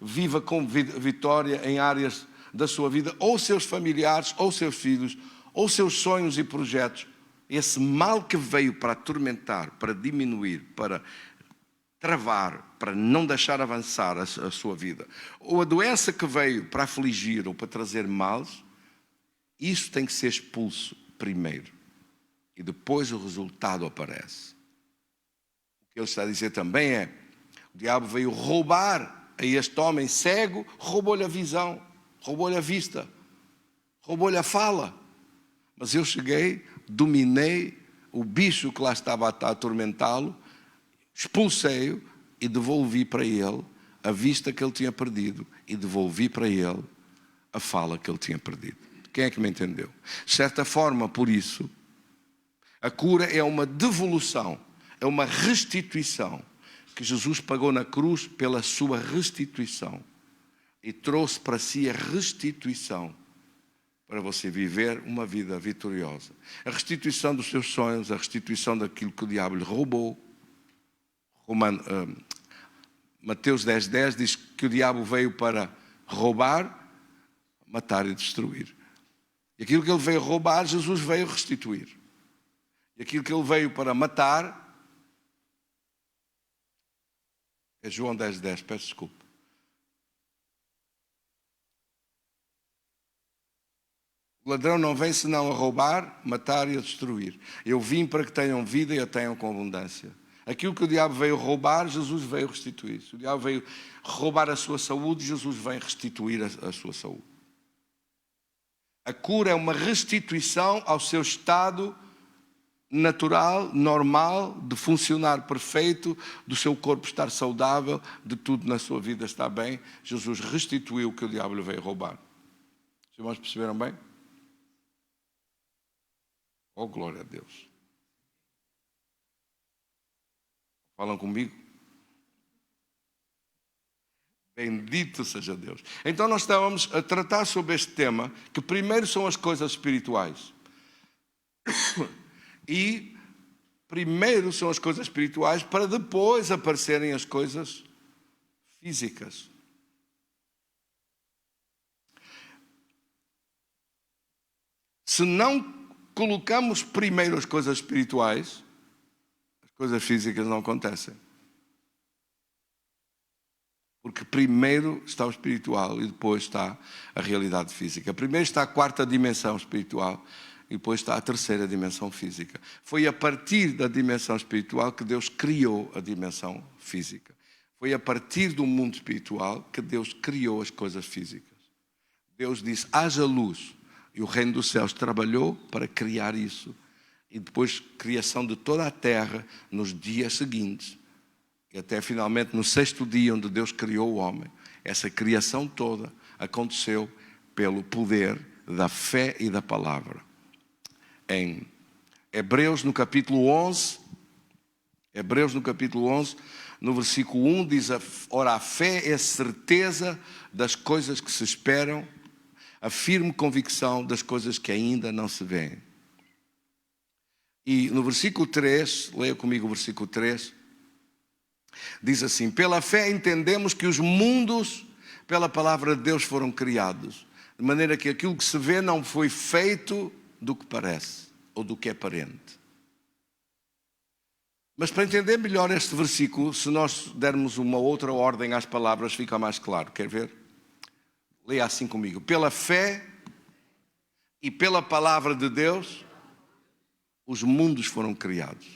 viva com vitória em áreas da sua vida, ou seus familiares, ou seus filhos, ou seus sonhos e projetos. Esse mal que veio para atormentar, para diminuir, para travar, para não deixar avançar a sua vida, ou a doença que veio para afligir ou para trazer males, isso tem que ser expulso primeiro. E depois o resultado aparece. O que ele está a dizer também é, o diabo veio roubar a este homem cego, roubou-lhe a visão, roubou-lhe a vista, roubou-lhe a fala. Mas eu cheguei, dominei o bicho que lá estava a atormentá-lo, expulsei-o e devolvi para ele a vista que ele tinha perdido e devolvi para ele a fala que ele tinha perdido. Quem é que me entendeu? De certa forma, por isso, a cura é uma devolução, é uma restituição que Jesus pagou na cruz pela sua restituição e trouxe para si a restituição para você viver uma vida vitoriosa. A restituição dos seus sonhos, a restituição daquilo que o diabo lhe roubou. Mateus 10:10 diz que o diabo veio para roubar, matar e destruir. E aquilo que ele veio roubar, Jesus veio restituir. E aquilo que ele veio para matar, é João 10:10, peço desculpa. O ladrão não vem senão a roubar, matar e a destruir. Eu vim para que tenham vida e a tenham com abundância. Aquilo que o diabo veio roubar, Jesus veio restituir. Se o diabo veio roubar a sua saúde, Jesus vem restituir a sua saúde. A cura é uma restituição ao seu estado natural, normal, de funcionar perfeito, do seu corpo estar saudável, de tudo na sua vida estar bem. Jesus restituiu o que o diabo lhe veio roubar. Os irmãos perceberam bem? Oh, glória a Deus. Falam comigo? Bendito seja Deus. Então nós estávamos a tratar sobre este tema, que primeiro são as coisas espirituais. E primeiro são as coisas espirituais para depois aparecerem as coisas físicas. Se não colocamos primeiro as coisas espirituais, as coisas físicas não acontecem. Porque primeiro está o espiritual e depois está a realidade física. Primeiro está a quarta dimensão espiritual e depois está a terceira dimensão física. Foi a partir da dimensão espiritual que Deus criou a dimensão física. Foi a partir do mundo espiritual que Deus criou as coisas físicas. Deus disse, haja luz. E o reino dos céus trabalhou para criar isso. E depois, criação de toda a terra nos dias seguintes. E até finalmente no sexto dia onde Deus criou o homem. Essa criação toda aconteceu pelo poder da fé e da palavra. Em Hebreus no capítulo 11, no versículo 1 diz, ora a fé é a certeza das coisas que se esperam, a firme convicção das coisas que ainda não se veem. E no versículo 3, leia comigo o versículo 3, diz assim, pela fé entendemos que os mundos, pela palavra de Deus, foram criados, de maneira que aquilo que se vê não foi feito do que parece, ou do que é aparente. Mas para entender melhor este versículo, se nós dermos uma outra ordem às palavras, fica mais claro. Quer ver? Leia assim comigo. Pela fé e pela palavra de Deus, os mundos foram criados.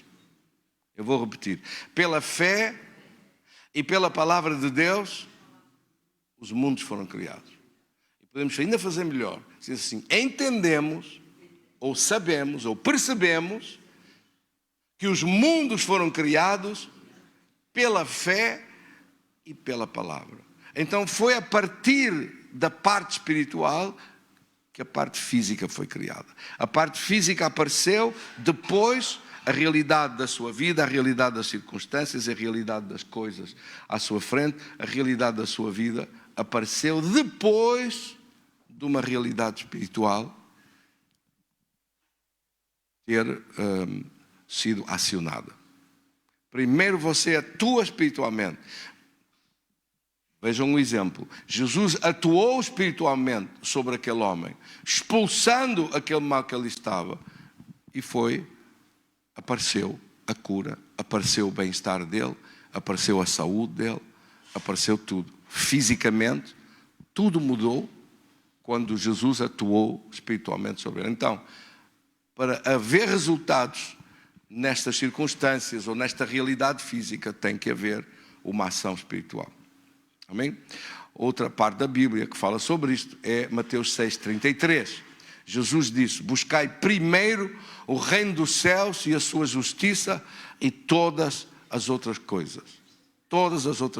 Eu vou repetir. Pela fé e pela palavra de Deus, os mundos foram criados. E podemos ainda fazer melhor. Diz assim, entendemos, ou sabemos, ou percebemos, que os mundos foram criados pela fé e pela palavra. Então foi a partir da parte espiritual que a parte física foi criada. A parte física apareceu depois. A realidade da sua vida, a realidade das circunstâncias, a realidade das coisas à sua frente, a realidade da sua vida apareceu depois de uma realidade espiritual ter sido acionada. Primeiro você atua espiritualmente. Vejam um exemplo. Jesus atuou espiritualmente sobre aquele homem, expulsando aquele mal que ali estava, e apareceu a cura, apareceu o bem-estar dele, apareceu a saúde dele, apareceu tudo. Fisicamente, tudo mudou quando Jesus atuou espiritualmente sobre ele. Então, para haver resultados nestas circunstâncias ou nesta realidade física, tem que haver uma ação espiritual. Amém? Outra parte da Bíblia que fala sobre isto é Mateus 6,33. Jesus disse, buscai primeiro o reino dos céus e a sua justiça e todas as outras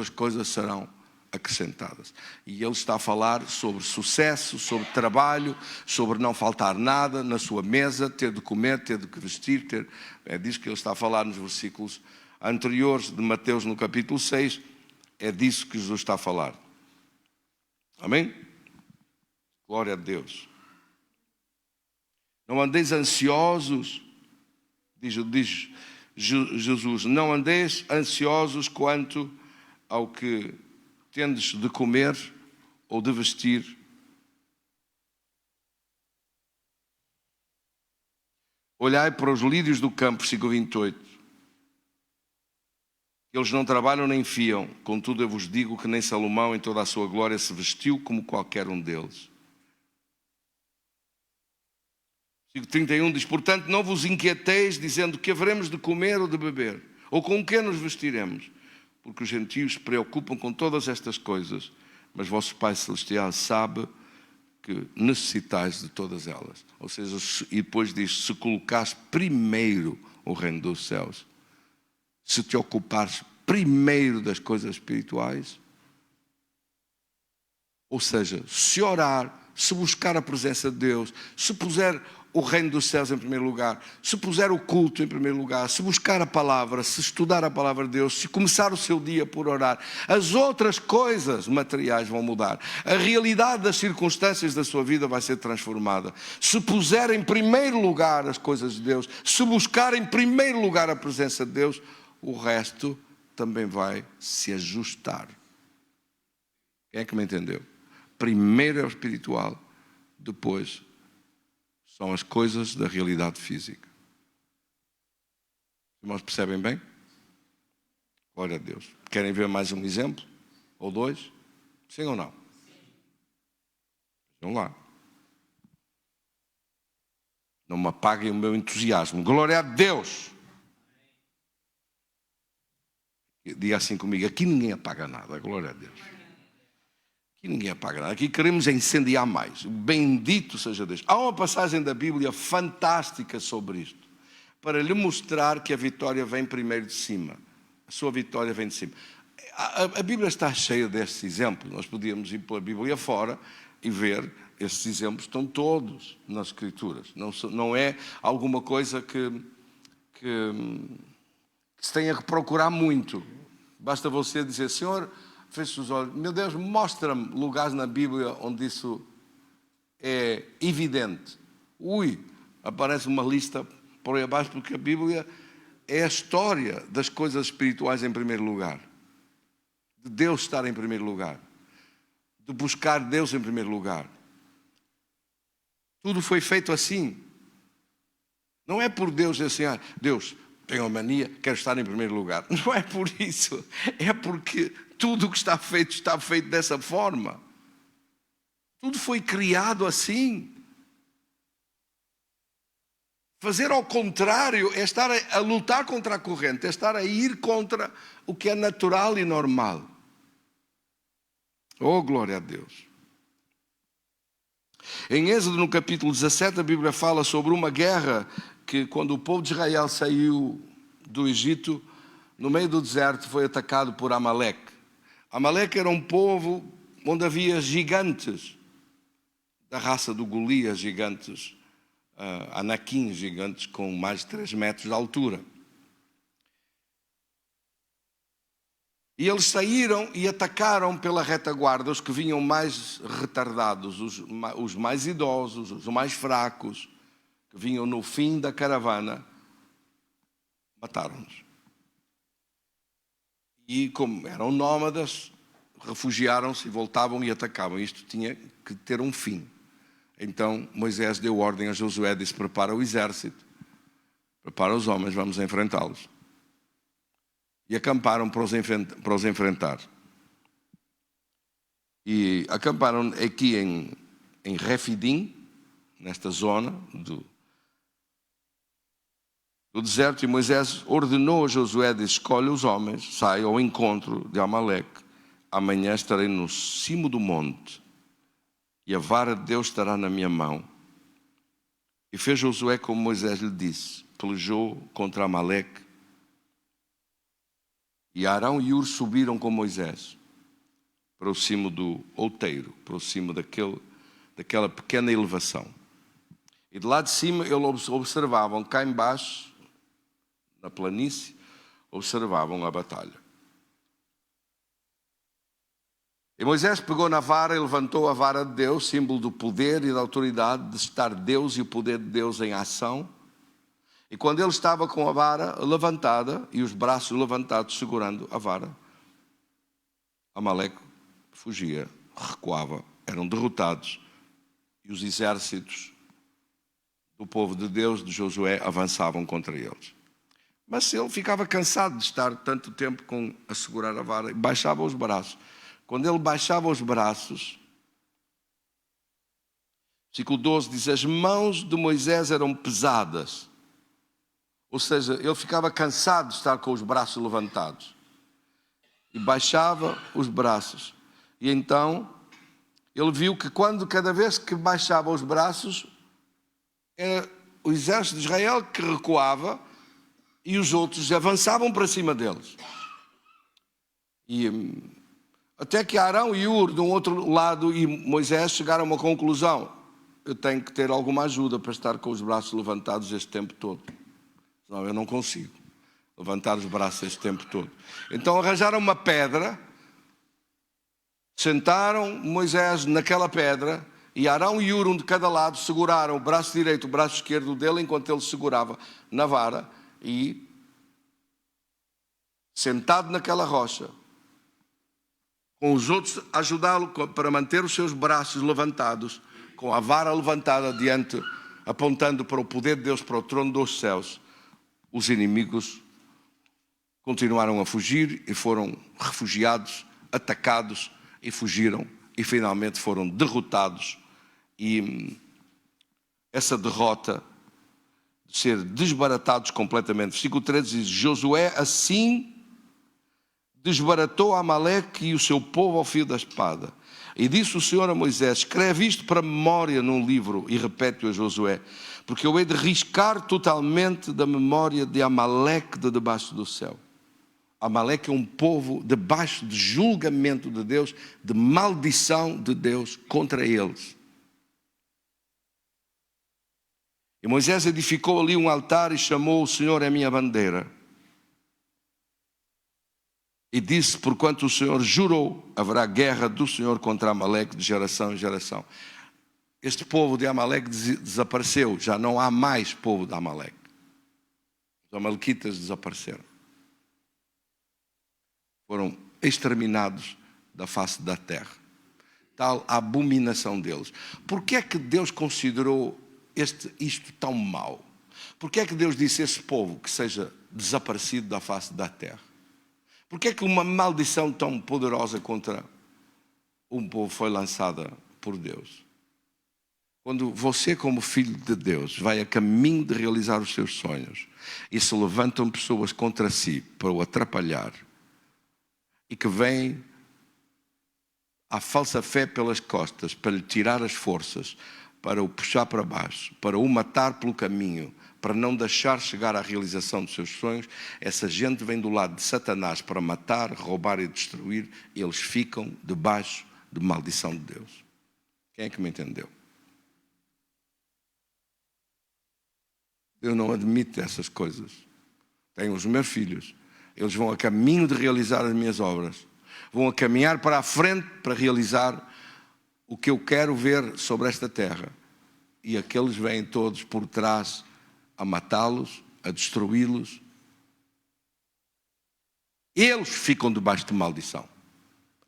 coisas serão acrescentadas. E ele está a falar sobre sucesso, sobre trabalho, sobre não faltar nada na sua mesa, ter de comer, ter de vestir, é disso que ele está a falar nos versículos anteriores de Mateus no capítulo 6, é disso que Jesus está a falar. Amém? Glória a Deus. Não andeis ansiosos, diz Jesus, não andeis ansiosos quanto ao que tendes de comer ou de vestir. Olhai para os lírios do campo, versículo 28. Eles não trabalham nem fiam, contudo eu vos digo que nem Salomão em toda a sua glória se vestiu como qualquer um deles. Versículo 31 diz, portanto não vos inquieteis dizendo que haveremos de comer ou de beber, ou com que nos vestiremos, porque os gentios se preocupam com todas estas coisas, mas vosso Pai Celestial sabe que necessitais de todas elas. Ou seja, e depois diz, se colocares primeiro o reino dos céus, se te ocupares primeiro das coisas espirituais, ou seja, se orar, se buscar a presença de Deus, se puser o reino dos céus em primeiro lugar, se puser o culto em primeiro lugar, se buscar a palavra, se estudar a palavra de Deus, se começar o seu dia por orar, as outras coisas materiais vão mudar. A realidade das circunstâncias da sua vida vai ser transformada. Se puser em primeiro lugar as coisas de Deus, se buscar em primeiro lugar a presença de Deus, o resto também vai se ajustar. Quem é que me entendeu? Primeiro é o espiritual, depois são as coisas da realidade física. Os irmãos percebem bem? Glória a Deus. Querem ver mais um exemplo? Ou dois? Sim ou não? Vamos lá. Não me apaguem o meu entusiasmo. Glória a Deus! Diga assim comigo, aqui ninguém apaga nada. Glória a Deus. Aqui ninguém apaga nada. Aqui queremos incendiar mais. Bendito seja Deus. Há uma passagem da Bíblia fantástica sobre isto, para lhe mostrar que a vitória vem primeiro de cima. A sua vitória vem de cima. A Bíblia está cheia destes exemplos. Nós podíamos ir pela Bíblia fora e ver, estes exemplos estão todos nas Escrituras. Não é alguma coisa que se tenha que procurar muito. Basta você dizer, Senhor, feche os olhos, meu Deus, mostra-me lugares na Bíblia onde isso é evidente. Aparece uma lista por aí abaixo, porque a Bíblia é a história das coisas espirituais em primeiro lugar. De Deus estar em primeiro lugar. De buscar Deus em primeiro lugar. Tudo foi feito assim. Não é por Deus assim, Deus, tenho a mania, quero estar em primeiro lugar. Não é por isso. É porque tudo o que está feito dessa forma. Tudo foi criado assim. Fazer ao contrário é estar a lutar contra a corrente, é estar a ir contra o que é natural e normal. Oh, glória a Deus. Em Êxodo, no capítulo 17, a Bíblia fala sobre uma guerra que, quando o povo de Israel saiu do Egito, no meio do deserto foi atacado por Amaleque. Amaleque era um povo onde havia gigantes, da raça do Golias, gigantes, anaquins, gigantes com mais de 3 metros de altura. E eles saíram e atacaram pela retaguarda os que vinham mais retardados, os mais idosos, os mais fracos, que vinham no fim da caravana, mataram-nos. E como eram nómadas, refugiaram-se e voltavam e atacavam. Isto tinha que ter um fim. Então Moisés deu ordem a Josué, disse, prepara o exército, prepara os homens, vamos enfrentá-los. E acamparam para os enfrentar. E acamparam aqui em Refidim, nesta zona do deserto, e Moisés ordenou a Josué, disse, escolhe os homens, sai ao encontro de Amaleque, amanhã estarei no cimo do monte, e a vara de Deus estará na minha mão. E fez Josué como Moisés lhe disse, pelejou contra Amaleque, e Arão e Ur subiram com Moisés para o cimo do outeiro, para o cimo daquela pequena elevação. E de lá de cima eles observavam, cá embaixo, na planície, observavam a batalha. E Moisés pegou na vara e levantou a vara de Deus, símbolo do poder e da autoridade, de estar Deus e o poder de Deus em ação. E quando ele estava com a vara levantada e os braços levantados segurando a vara, Amaleque fugia, recuava, eram derrotados. E os exércitos do povo de Deus, de Josué, avançavam contra eles. Mas ele ficava cansado de estar tanto tempo a segurar a vara e baixava os braços. Quando ele baixava os braços, versículo 12 diz, as mãos de Moisés eram pesadas. Ou seja, ele ficava cansado de estar com os braços levantados. E baixava os braços. E então ele viu que cada vez que baixava os braços, era o exército de Israel que recuava e os outros avançavam para cima deles. E até que Arão e Ur, de um outro lado, e Moisés chegaram a uma conclusão: eu tenho que ter alguma ajuda para estar com os braços levantados este tempo todo. Senão eu não consigo levantar os braços este tempo todo. Então arranjaram uma pedra, sentaram Moisés naquela pedra, e Arão e Ur, um de cada lado, seguraram o braço direito, o braço esquerdo dele, enquanto ele segurava na vara, e sentado naquela rocha, com os outros a ajudá-lo para manter os seus braços levantados, com a vara levantada diante, apontando para o poder de Deus, para o trono dos céus, os inimigos continuaram a fugir e foram refugiados, atacados e fugiram e finalmente foram derrotados. E essa derrota de ser desbaratados completamente. Versículo 13 diz: Josué assim desbaratou Amaleque e o seu povo ao fio da espada. E disse o Senhor a Moisés: escreve isto para memória num livro e repete-o a Josué, porque eu hei de riscar totalmente da memória de Amaleque de debaixo do céu. Amaleque é um povo debaixo de julgamento de Deus, de maldição de Deus contra eles. E Moisés edificou ali um altar e chamou: o Senhor é minha bandeira. E disse: porquanto o Senhor jurou, haverá guerra do Senhor contra Amaleque de geração em geração. Este povo de Amaleque desapareceu, já não há mais povo de Amaleque. Os amalequitas desapareceram. Foram exterminados da face da terra. Tal a abominação deles. Por que é que Deus considerou isto tão mau? Por que é que Deus disse a esse povo que seja desaparecido da face da terra? Por que é que uma maldição tão poderosa contra um povo foi lançada por Deus? Quando você, como filho de Deus, vai a caminho de realizar os seus sonhos e se levantam pessoas contra si para o atrapalhar, e que vêm à falsa fé pelas costas para lhe tirar as forças, para o puxar para baixo, para o matar pelo caminho, para não deixar chegar à realização dos seus sonhos, essa gente vem do lado de Satanás para matar, roubar e destruir, e eles ficam debaixo de maldição de Deus. Quem é que me entendeu? Eu não admito essas coisas. Tenho os meus filhos. Eles vão a caminho de realizar as minhas obras. Vão a caminhar para a frente para realizar o que eu quero ver sobre esta terra. E aqueles vêm todos por trás a matá-los, a destruí-los. Eles ficam debaixo de maldição.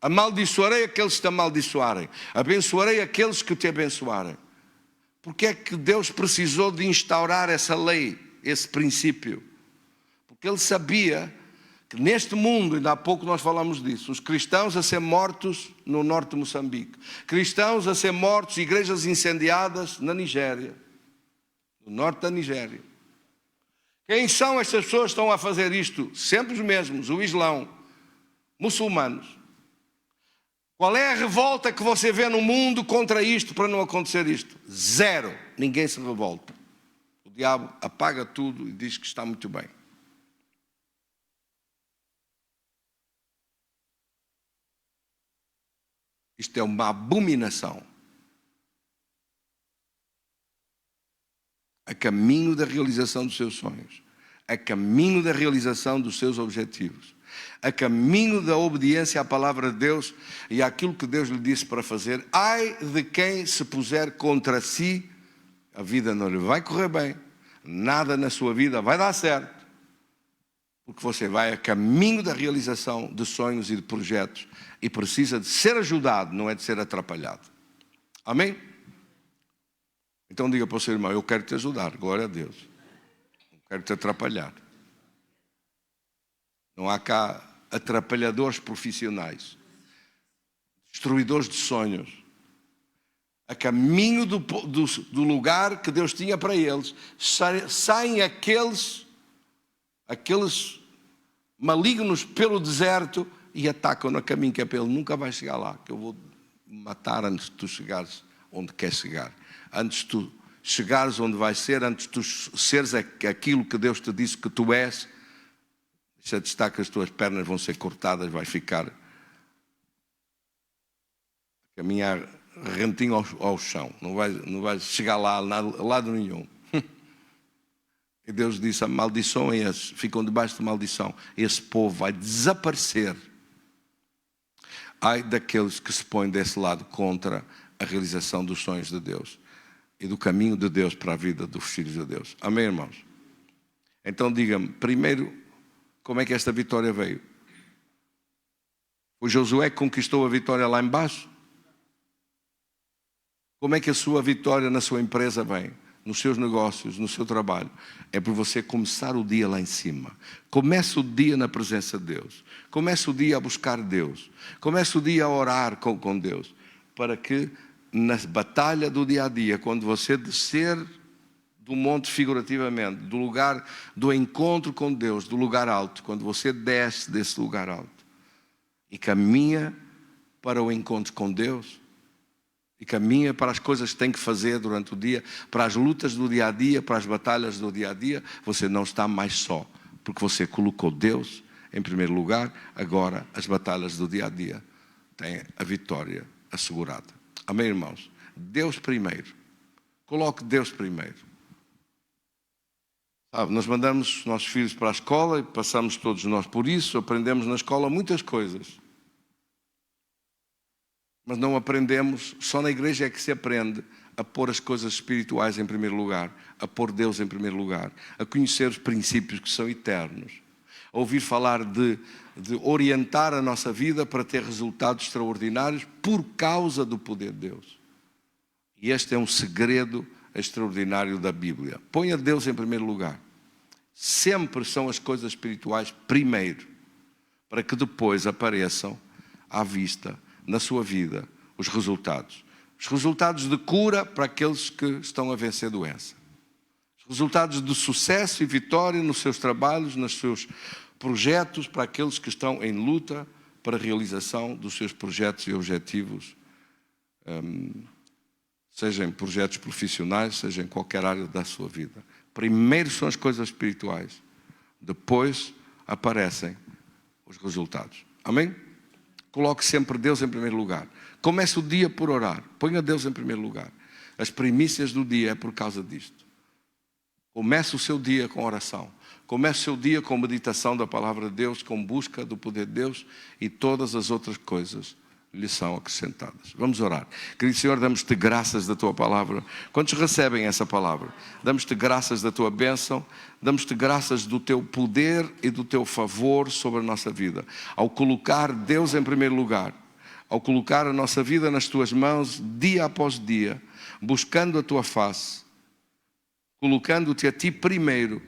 Amaldiçoarei aqueles que te amaldiçoarem. Abençoarei aqueles que te abençoarem. Porque é que Deus precisou de instaurar essa lei, esse princípio? Porque Ele sabia que neste mundo, ainda há pouco nós falamos disso, os cristãos a ser mortos no norte de Moçambique, cristãos a ser mortos, igrejas incendiadas na Nigéria, no norte da Nigéria. Quem são estas pessoas que estão a fazer isto? Sempre os mesmos, o Islão, muçulmanos. Qual é a revolta que você vê no mundo contra isto para não acontecer isto? Zero. Ninguém se revolta. O diabo apaga tudo e diz que está muito bem. Isto é uma abominação. A caminho da realização dos seus sonhos. A caminho da realização dos seus objetivos. A caminho da obediência à palavra de Deus e àquilo que Deus lhe disse para fazer. Ai de quem se puser contra si, a vida não lhe vai correr bem. Nada na sua vida vai dar certo. Porque você vai a caminho da realização de sonhos e de projetos e precisa de ser ajudado, não é de ser atrapalhado. Amém? Então diga para o seu irmão: eu quero te ajudar, glória a Deus. Não quero te atrapalhar. Não há cá atrapalhadores profissionais, destruidores de sonhos. A caminho do lugar que Deus tinha para eles, saem aqueles malignos pelo deserto e atacam no caminho que é para ele. Nunca vai chegar lá, que eu vou matar antes de tu chegares onde queres chegar. Antes de tu chegares onde vais ser, antes de tu seres aquilo que Deus te disse que tu és, já está que as tuas pernas vão ser cortadas, vais ficar a caminhar rentinho ao chão, não vais chegar lá a lado nenhum. E Deus disse: amaldiçoem esses, ficam debaixo de maldição, esse povo vai desaparecer. Ai daqueles que se põem desse lado contra a realização dos sonhos de Deus e do caminho de Deus para a vida dos filhos de Deus. Amém, irmãos? Então diga-me, primeiro, como é que esta vitória veio? O Josué conquistou a vitória lá embaixo? Como é que a sua vitória na sua empresa vem? Nos seus negócios, no seu trabalho? É por você começar o dia lá em cima. Comece o dia na presença de Deus. Comece o dia a buscar Deus. Comece o dia a orar com Deus. Para que na batalha do dia a dia, quando você descer do monte figurativamente, do lugar do encontro com Deus, do lugar alto, quando você desce desse lugar alto e caminha para o encontro com Deus, e caminha para as coisas que tem que fazer durante o dia, para as lutas do dia a dia, para as batalhas do dia a dia, você não está mais só, porque você colocou Deus em primeiro lugar. Agora as batalhas do dia a dia têm a vitória assegurada. Amém, irmãos? Deus primeiro. Coloque Deus primeiro. Sabe, nós mandamos os nossos filhos para a escola e passamos todos nós por isso, aprendemos na escola muitas coisas. Mas não aprendemos, só na igreja é que se aprende a pôr as coisas espirituais em primeiro lugar, a pôr Deus em primeiro lugar, a conhecer os princípios que são eternos, a ouvir falar de orientar a nossa vida para ter resultados extraordinários por causa do poder de Deus. E este é um segredo extraordinário da Bíblia. Ponha Deus em primeiro lugar. Sempre são as coisas espirituais primeiro, para que depois apareçam à vista na sua vida os resultados. Os resultados de cura para aqueles que estão a vencer doença. Os resultados de sucesso e vitória nos seus trabalhos, nos seus projetos, para aqueles que estão em luta para a realização dos seus projetos e objetivos, seja em projetos profissionais, seja em qualquer área da sua vida. Primeiro são as coisas espirituais, depois aparecem os resultados. Amém? Coloque sempre Deus em primeiro lugar. Comece o dia por orar. Ponha Deus em primeiro lugar. As primícias do dia é por causa disto. Comece o seu dia com oração. Comece o seu dia com meditação da palavra de Deus, com busca do poder de Deus, e todas as outras coisas lhe são acrescentadas. Vamos orar. Querido Senhor, damos-te graças da tua palavra. Quantos recebem essa palavra? Damos-te graças da tua bênção, damos-te graças do teu poder e do teu favor sobre a nossa vida. Ao colocar Deus em primeiro lugar, ao colocar a nossa vida nas tuas mãos, dia após dia, buscando a tua face, colocando-te a ti primeiro,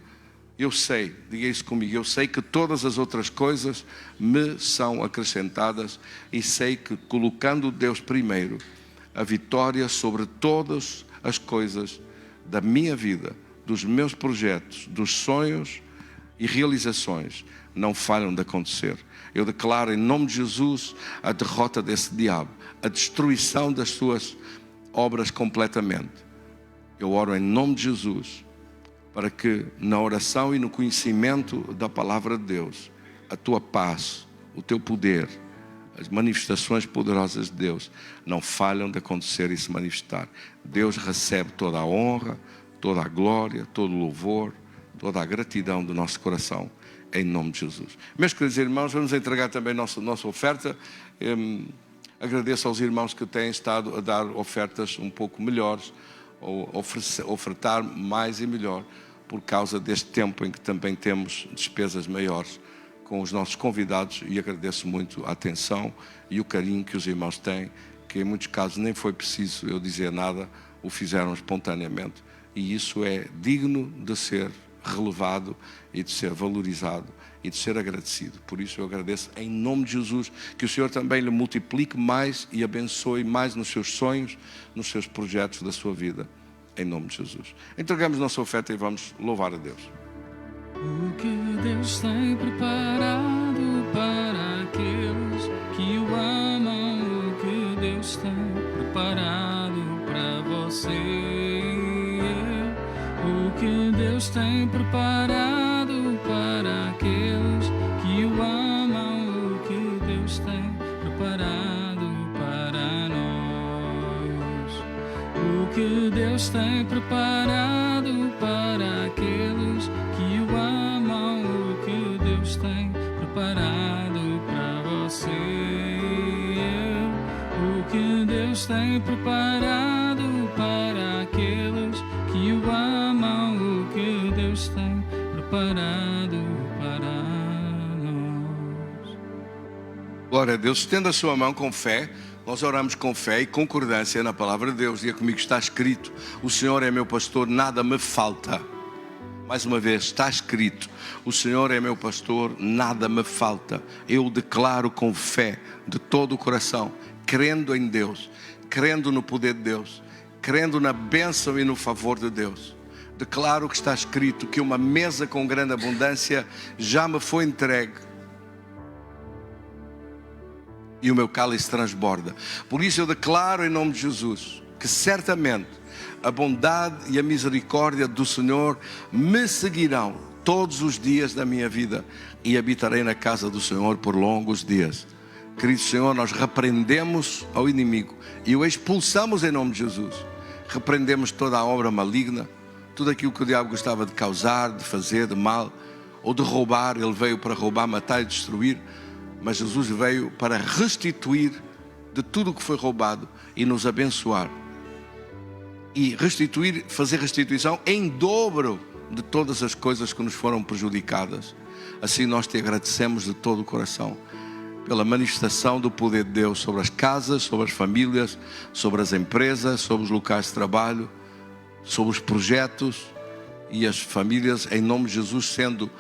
eu sei, diga isso comigo, eu sei que todas as outras coisas me são acrescentadas, e sei que colocando Deus primeiro, a vitória sobre todas as coisas da minha vida, dos meus projetos, dos sonhos e realizações, não falham de acontecer. Eu declaro em nome de Jesus a derrota desse diabo, a destruição das suas obras completamente. Eu oro em nome de Jesus, para que na oração e no conhecimento da palavra de Deus, a tua paz, o teu poder, as manifestações poderosas de Deus não falham de acontecer e se manifestar. Deus recebe toda a honra, toda a glória, todo o louvor, toda a gratidão do nosso coração, em nome de Jesus. Meus queridos irmãos, vamos entregar também nossa oferta. Agradeço aos irmãos que têm estado a dar ofertas um pouco melhores, ou ofertar mais e melhor, por causa deste tempo em que também temos despesas maiores com os nossos convidados, e agradeço muito a atenção e o carinho que os irmãos têm, que em muitos casos nem foi preciso eu dizer nada, o fizeram espontaneamente, e isso é digno de ser relevado e de ser valorizado e de ser agradecido. Por isso eu agradeço em nome de Jesus, que o Senhor também lhe multiplique mais e abençoe mais nos seus sonhos, nos seus projetos da sua vida, em nome de Jesus. Entregamos nossa oferta e vamos louvar a Deus. O que Deus tem preparado para aqueles que o amam, o que Deus Deus tem preparado para você. O que Deus tem preparado para aqueles que o amam. O que Deus tem preparado para nós. O que Deus tem preparado para aqueles que o amam. O que Deus tem preparado para você. O que Deus tem preparado para aqueles que o amam. O que Deus tem preparado para nós. Glória a Deus. Estenda a sua mão com fé. Nós oramos com fé e concordância na palavra de Deus. Diga comigo, está escrito: o Senhor é meu pastor, nada me falta. Mais uma vez, está escrito: o Senhor é meu pastor, nada me falta. Eu declaro com fé, de todo o coração, crendo em Deus, crendo no poder de Deus, crendo na bênção e no favor de Deus. Declaro que está escrito que uma mesa com grande abundância já me foi entregue e o meu cálice transborda. Por isso eu declaro em nome de Jesus que certamente a bondade e a misericórdia do Senhor me seguirão todos os dias da minha vida e habitarei na casa do Senhor por longos dias. Querido Senhor, nós repreendemos ao inimigo e o expulsamos em nome de Jesus. Repreendemos toda a obra maligna, tudo aquilo que o diabo gostava de causar, de fazer de mal ou de roubar. Ele veio para roubar, matar e destruir, mas Jesus veio para restituir de tudo o que foi roubado e nos abençoar. E restituir, fazer restituição em dobro de todas as coisas que nos foram prejudicadas. Assim nós te agradecemos de todo o coração pela manifestação do poder de Deus sobre as casas, sobre as famílias, sobre as empresas, sobre os locais de trabalho, sobre os projetos e as famílias, em nome de Jesus, sendo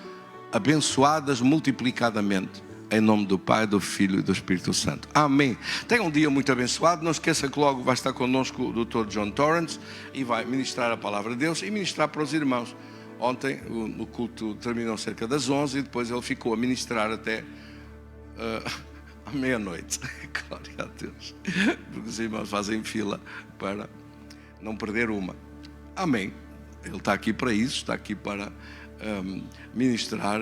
abençoadas multiplicadamente. Em nome do Pai, do Filho e do Espírito Santo. Amém. Tenha um dia muito abençoado. Não esqueça que logo vai estar connosco o Dr. John Torrance e vai ministrar a palavra de Deus e ministrar para os irmãos. Ontem o culto terminou cerca das 11 e depois ele ficou a ministrar até à meia-noite. Glória a Deus. Porque os irmãos fazem fila para não perder uma. Amém. Ele está aqui para isso, está aqui para ministrar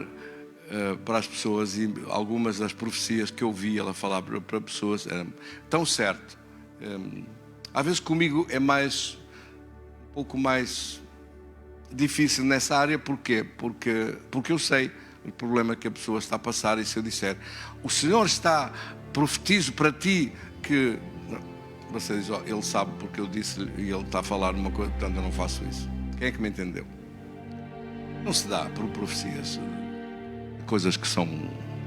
para as pessoas, e algumas das profecias que eu vi ela falar para pessoas eram tão certo. Às vezes comigo é um pouco mais difícil nessa área. Porquê? Porque eu sei o problema que a pessoa está a passar, e se eu disser: o Senhor está, profetizo para ti que... Você diz: ele sabe porque eu disse e ele está a falar uma coisa, portanto eu não faço isso. Quem é que me entendeu? Não se dá por profecias, coisas que são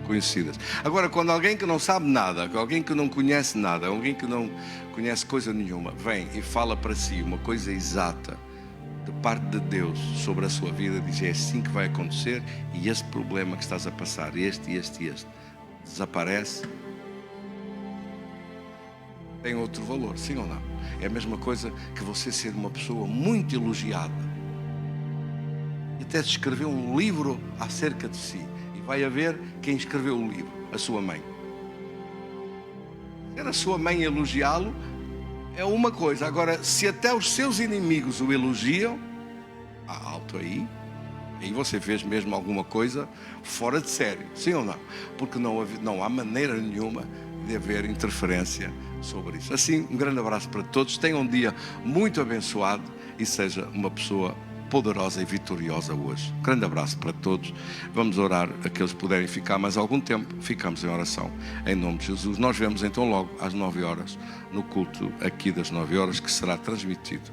conhecidas. Agora, quando alguém que não sabe nada, alguém que não conhece nada, alguém que não conhece coisa nenhuma, vem e fala para si uma coisa exata de parte de Deus sobre a sua vida, diz: é assim que vai acontecer, e este problema que estás a passar, este, desaparece, tem outro valor, sim ou não? É a mesma coisa que você ser uma pessoa muito elogiada e até escrever um livro acerca de si. Vai haver quem escreveu o livro, a sua mãe. Ser a sua mãe elogiá-lo é uma coisa. Agora, se até os seus inimigos o elogiam, alto aí você fez mesmo alguma coisa fora de série, sim ou não? Porque não há maneira nenhuma de haver interferência sobre isso. Assim, um grande abraço para todos. Tenham um dia muito abençoado e seja uma pessoa poderosa e vitoriosa hoje. Um grande abraço para todos. Vamos orar. Aqueles que puderem ficar mais algum tempo, ficamos em oração em nome de Jesus. Nós vemos então logo às 9 horas no culto aqui das 9 horas, que será transmitido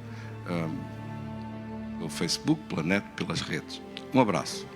pelo Facebook, pela net, pelas redes. Um abraço.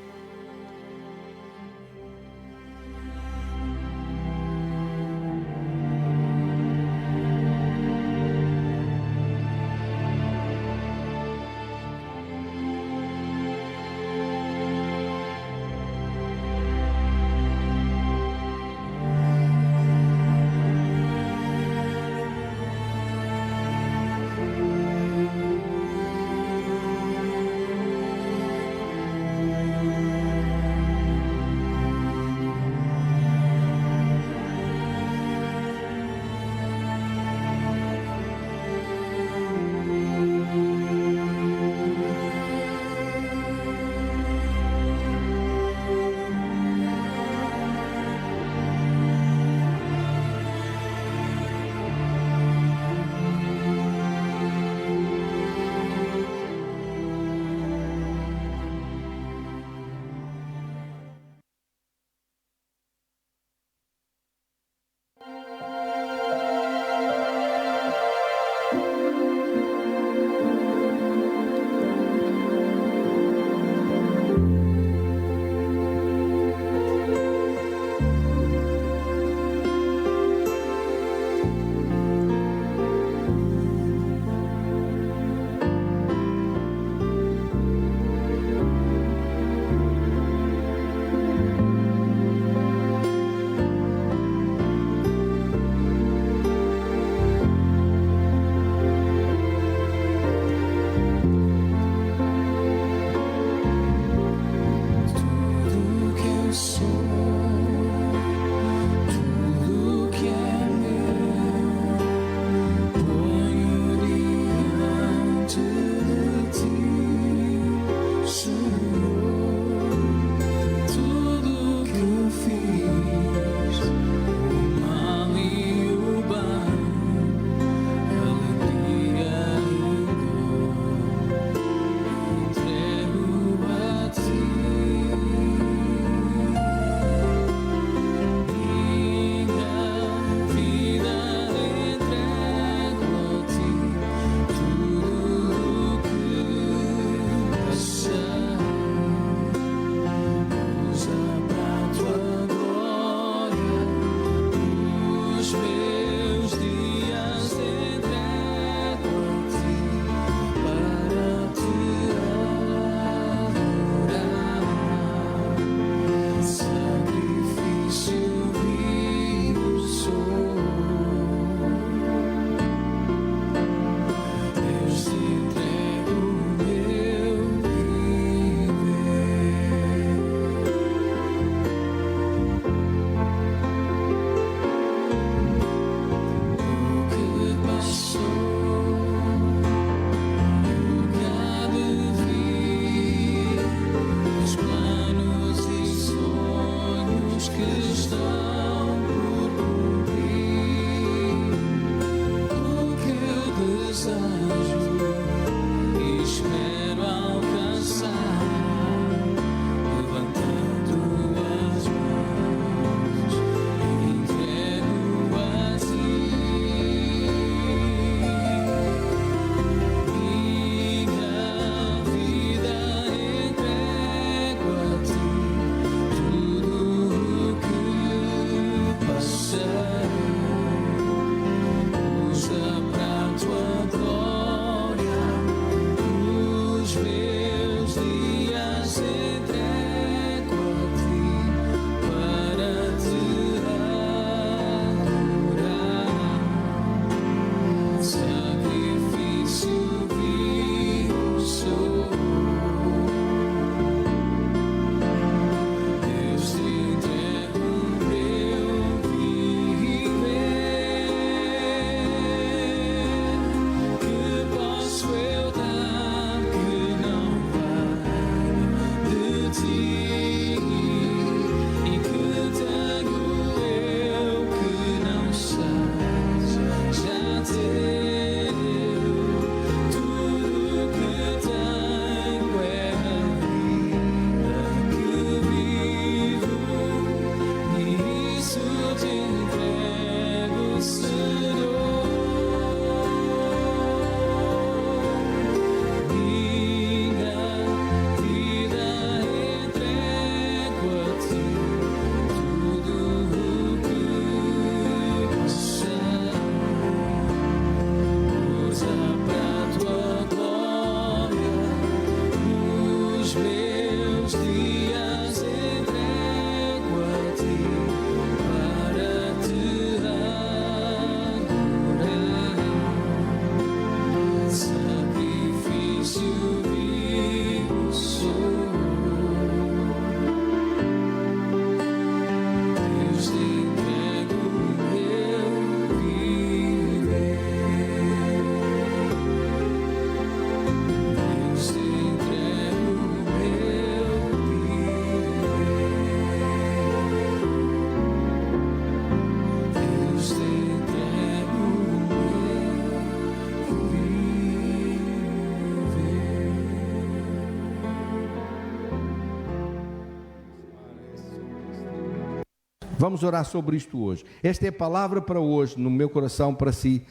Vamos orar sobre isto hoje. Esta é a palavra para hoje, no meu coração, para si,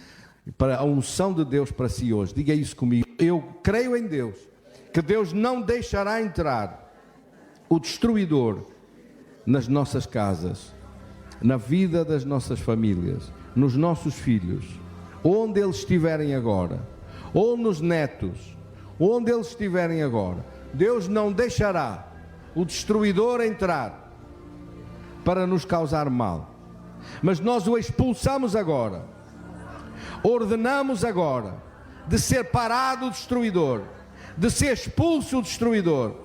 para a unção de Deus para si hoje. Diga isso comigo. Eu creio em Deus, que Deus não deixará entrar o destruidor nas nossas casas, na vida das nossas famílias, nos nossos filhos, onde eles estiverem agora, ou nos netos, onde eles estiverem agora. Deus não deixará o destruidor entrar para nos causar mal, mas nós o expulsamos agora, ordenamos agora de ser parado o destruidor, de ser expulso o destruidor,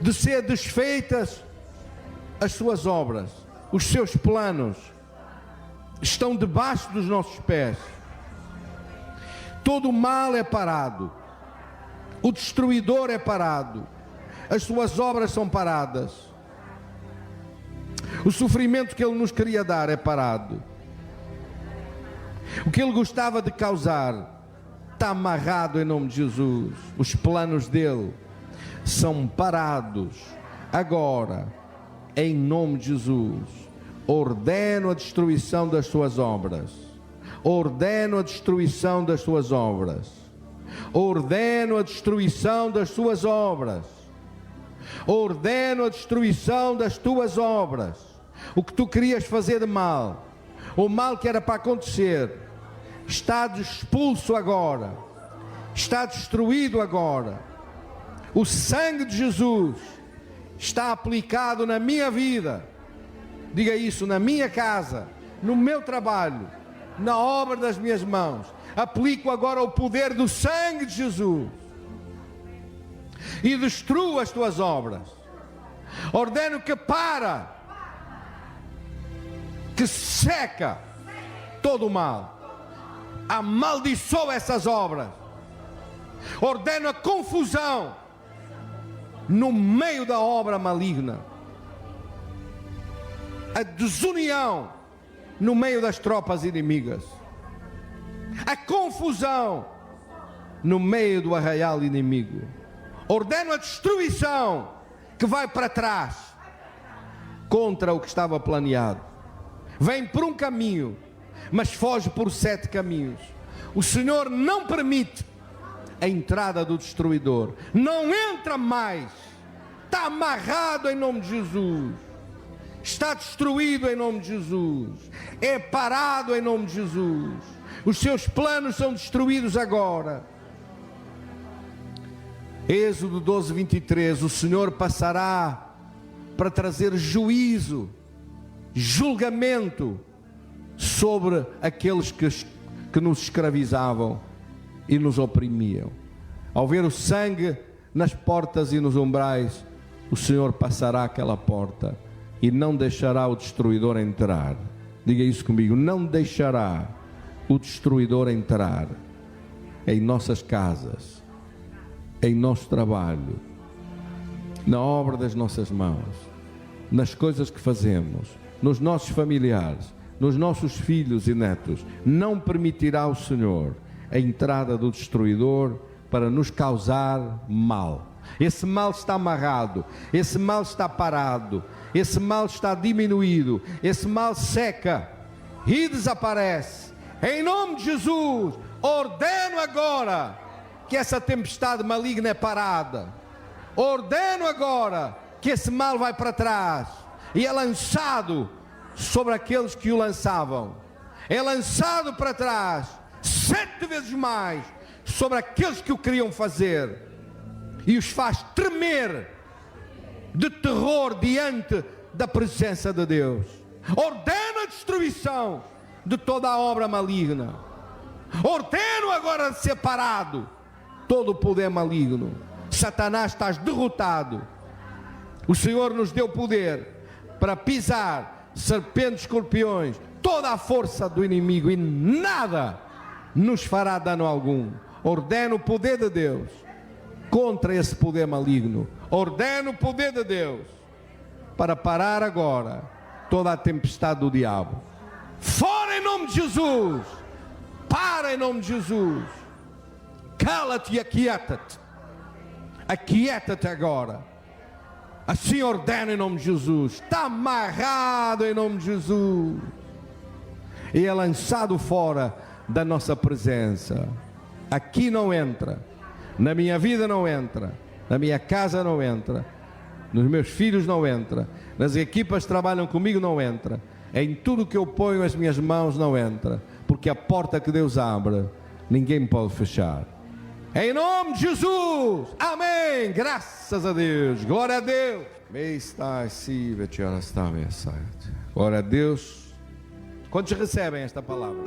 de ser desfeitas as suas obras, os seus planos estão debaixo dos nossos pés. Todo o mal é parado, o destruidor é parado, as suas obras são paradas, o sofrimento que ele nos queria dar é parado, o que ele gostava de causar está amarrado em nome de Jesus. Os planos dele são parados agora, em nome de Jesus. Ordeno a destruição das suas obras, ordeno a destruição das suas obras, ordeno a destruição das suas obras, ordeno a destruição das tuas obras. O que tu querias fazer de mal, o mal que era para acontecer, está expulso agora, está destruído agora. O sangue de Jesus está aplicado na minha vida, diga isso, na minha casa, no meu trabalho, na obra das minhas mãos. Aplico agora o poder do sangue de Jesus e destruo as tuas obras. Ordeno que que seca todo o mal, amaldiçoa essas obras. Ordeno a confusão no meio da obra maligna, a desunião no meio das tropas inimigas, a confusão no meio do arraial inimigo. Ordeno a destruição que vai para trás contra o que estava planeado. Vem por um caminho, mas foge por 7 caminhos. O Senhor não permite a entrada do destruidor, não entra mais, está amarrado em nome de Jesus, está destruído em nome de Jesus, é parado em nome de Jesus. Os seus planos são destruídos agora. Êxodo 12, 23, o Senhor passará para trazer juízo, julgamento sobre aqueles que nos escravizavam e nos oprimiam. Ao ver o sangue nas portas e nos umbrais, o Senhor passará aquela porta e não deixará o destruidor entrar. Diga isso comigo: não deixará o destruidor entrar em nossas casas, em nosso trabalho, na obra das nossas mãos, nas coisas que fazemos, nos nossos familiares, nos nossos filhos e netos. Não permitirá o Senhor a entrada do destruidor para nos causar mal. Esse mal está amarrado, esse mal está parado, esse mal está diminuído, esse mal seca e desaparece. Em nome de Jesus, ordeno agora que essa tempestade maligna é parada. Ordeno agora que esse mal vai para trás e é lançado sobre aqueles que o lançavam. É lançado para trás 7 vezes mais sobre aqueles que o queriam fazer, e os faz tremer de terror diante da presença de Deus. Ordeno a destruição de toda a obra maligna. Ordeno agora de ser parado todo o poder maligno. Satanás, estás derrotado. O Senhor nos deu poder para pisar serpentes, escorpiões, toda a força do inimigo, e nada nos fará dano algum. Ordeno o poder de Deus contra esse poder maligno. Ordeno o poder de Deus para parar agora toda a tempestade do diabo. Fora em nome de Jesus. Para em nome de Jesus. Cala-te e aquieta-te. Aquieta-te agora. Assim ordena em nome de Jesus. Está amarrado em nome de Jesus. E é lançado fora da nossa presença. Aqui não entra. Na minha vida não entra. Na minha casa não entra. Nos meus filhos não entra. Nas equipas que trabalham comigo não entra. Em tudo que eu ponho as minhas mãos não entra. Porque a porta que Deus abre, ninguém pode fechar. Em nome de Jesus. Amém. Graças a Deus. Glória a Deus. Glória a Deus. Quantos recebem esta palavra?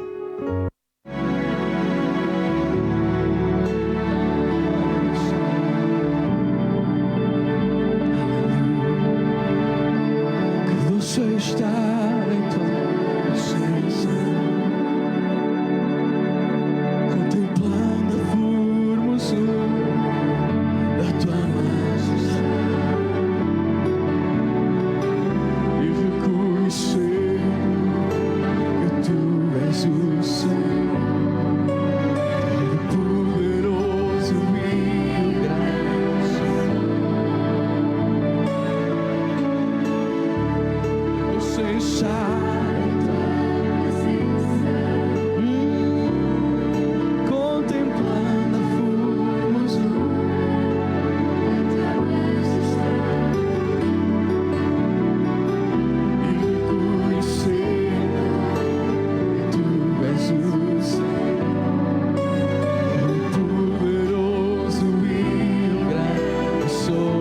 Que você está em tua presença, contemplando a formosura da tua majestade e reconhecendo que tu és o Senhor, todo-poderoso e grande. Você está contemplando a formosura e reconhecendo que tu és o Senhor, poderoso e grande sou.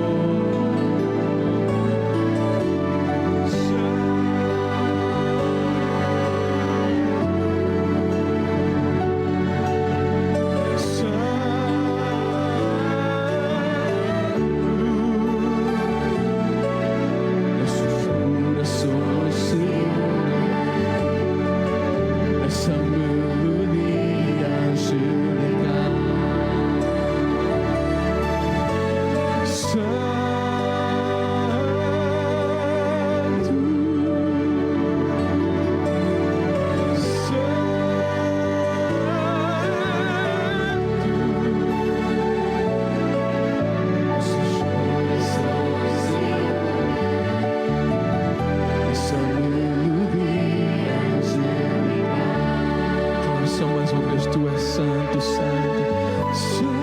Nossos corações, Senhor, essa melodia angelical. Essa melodia angelical. Mais uma vez, tu és santo, santo, santo.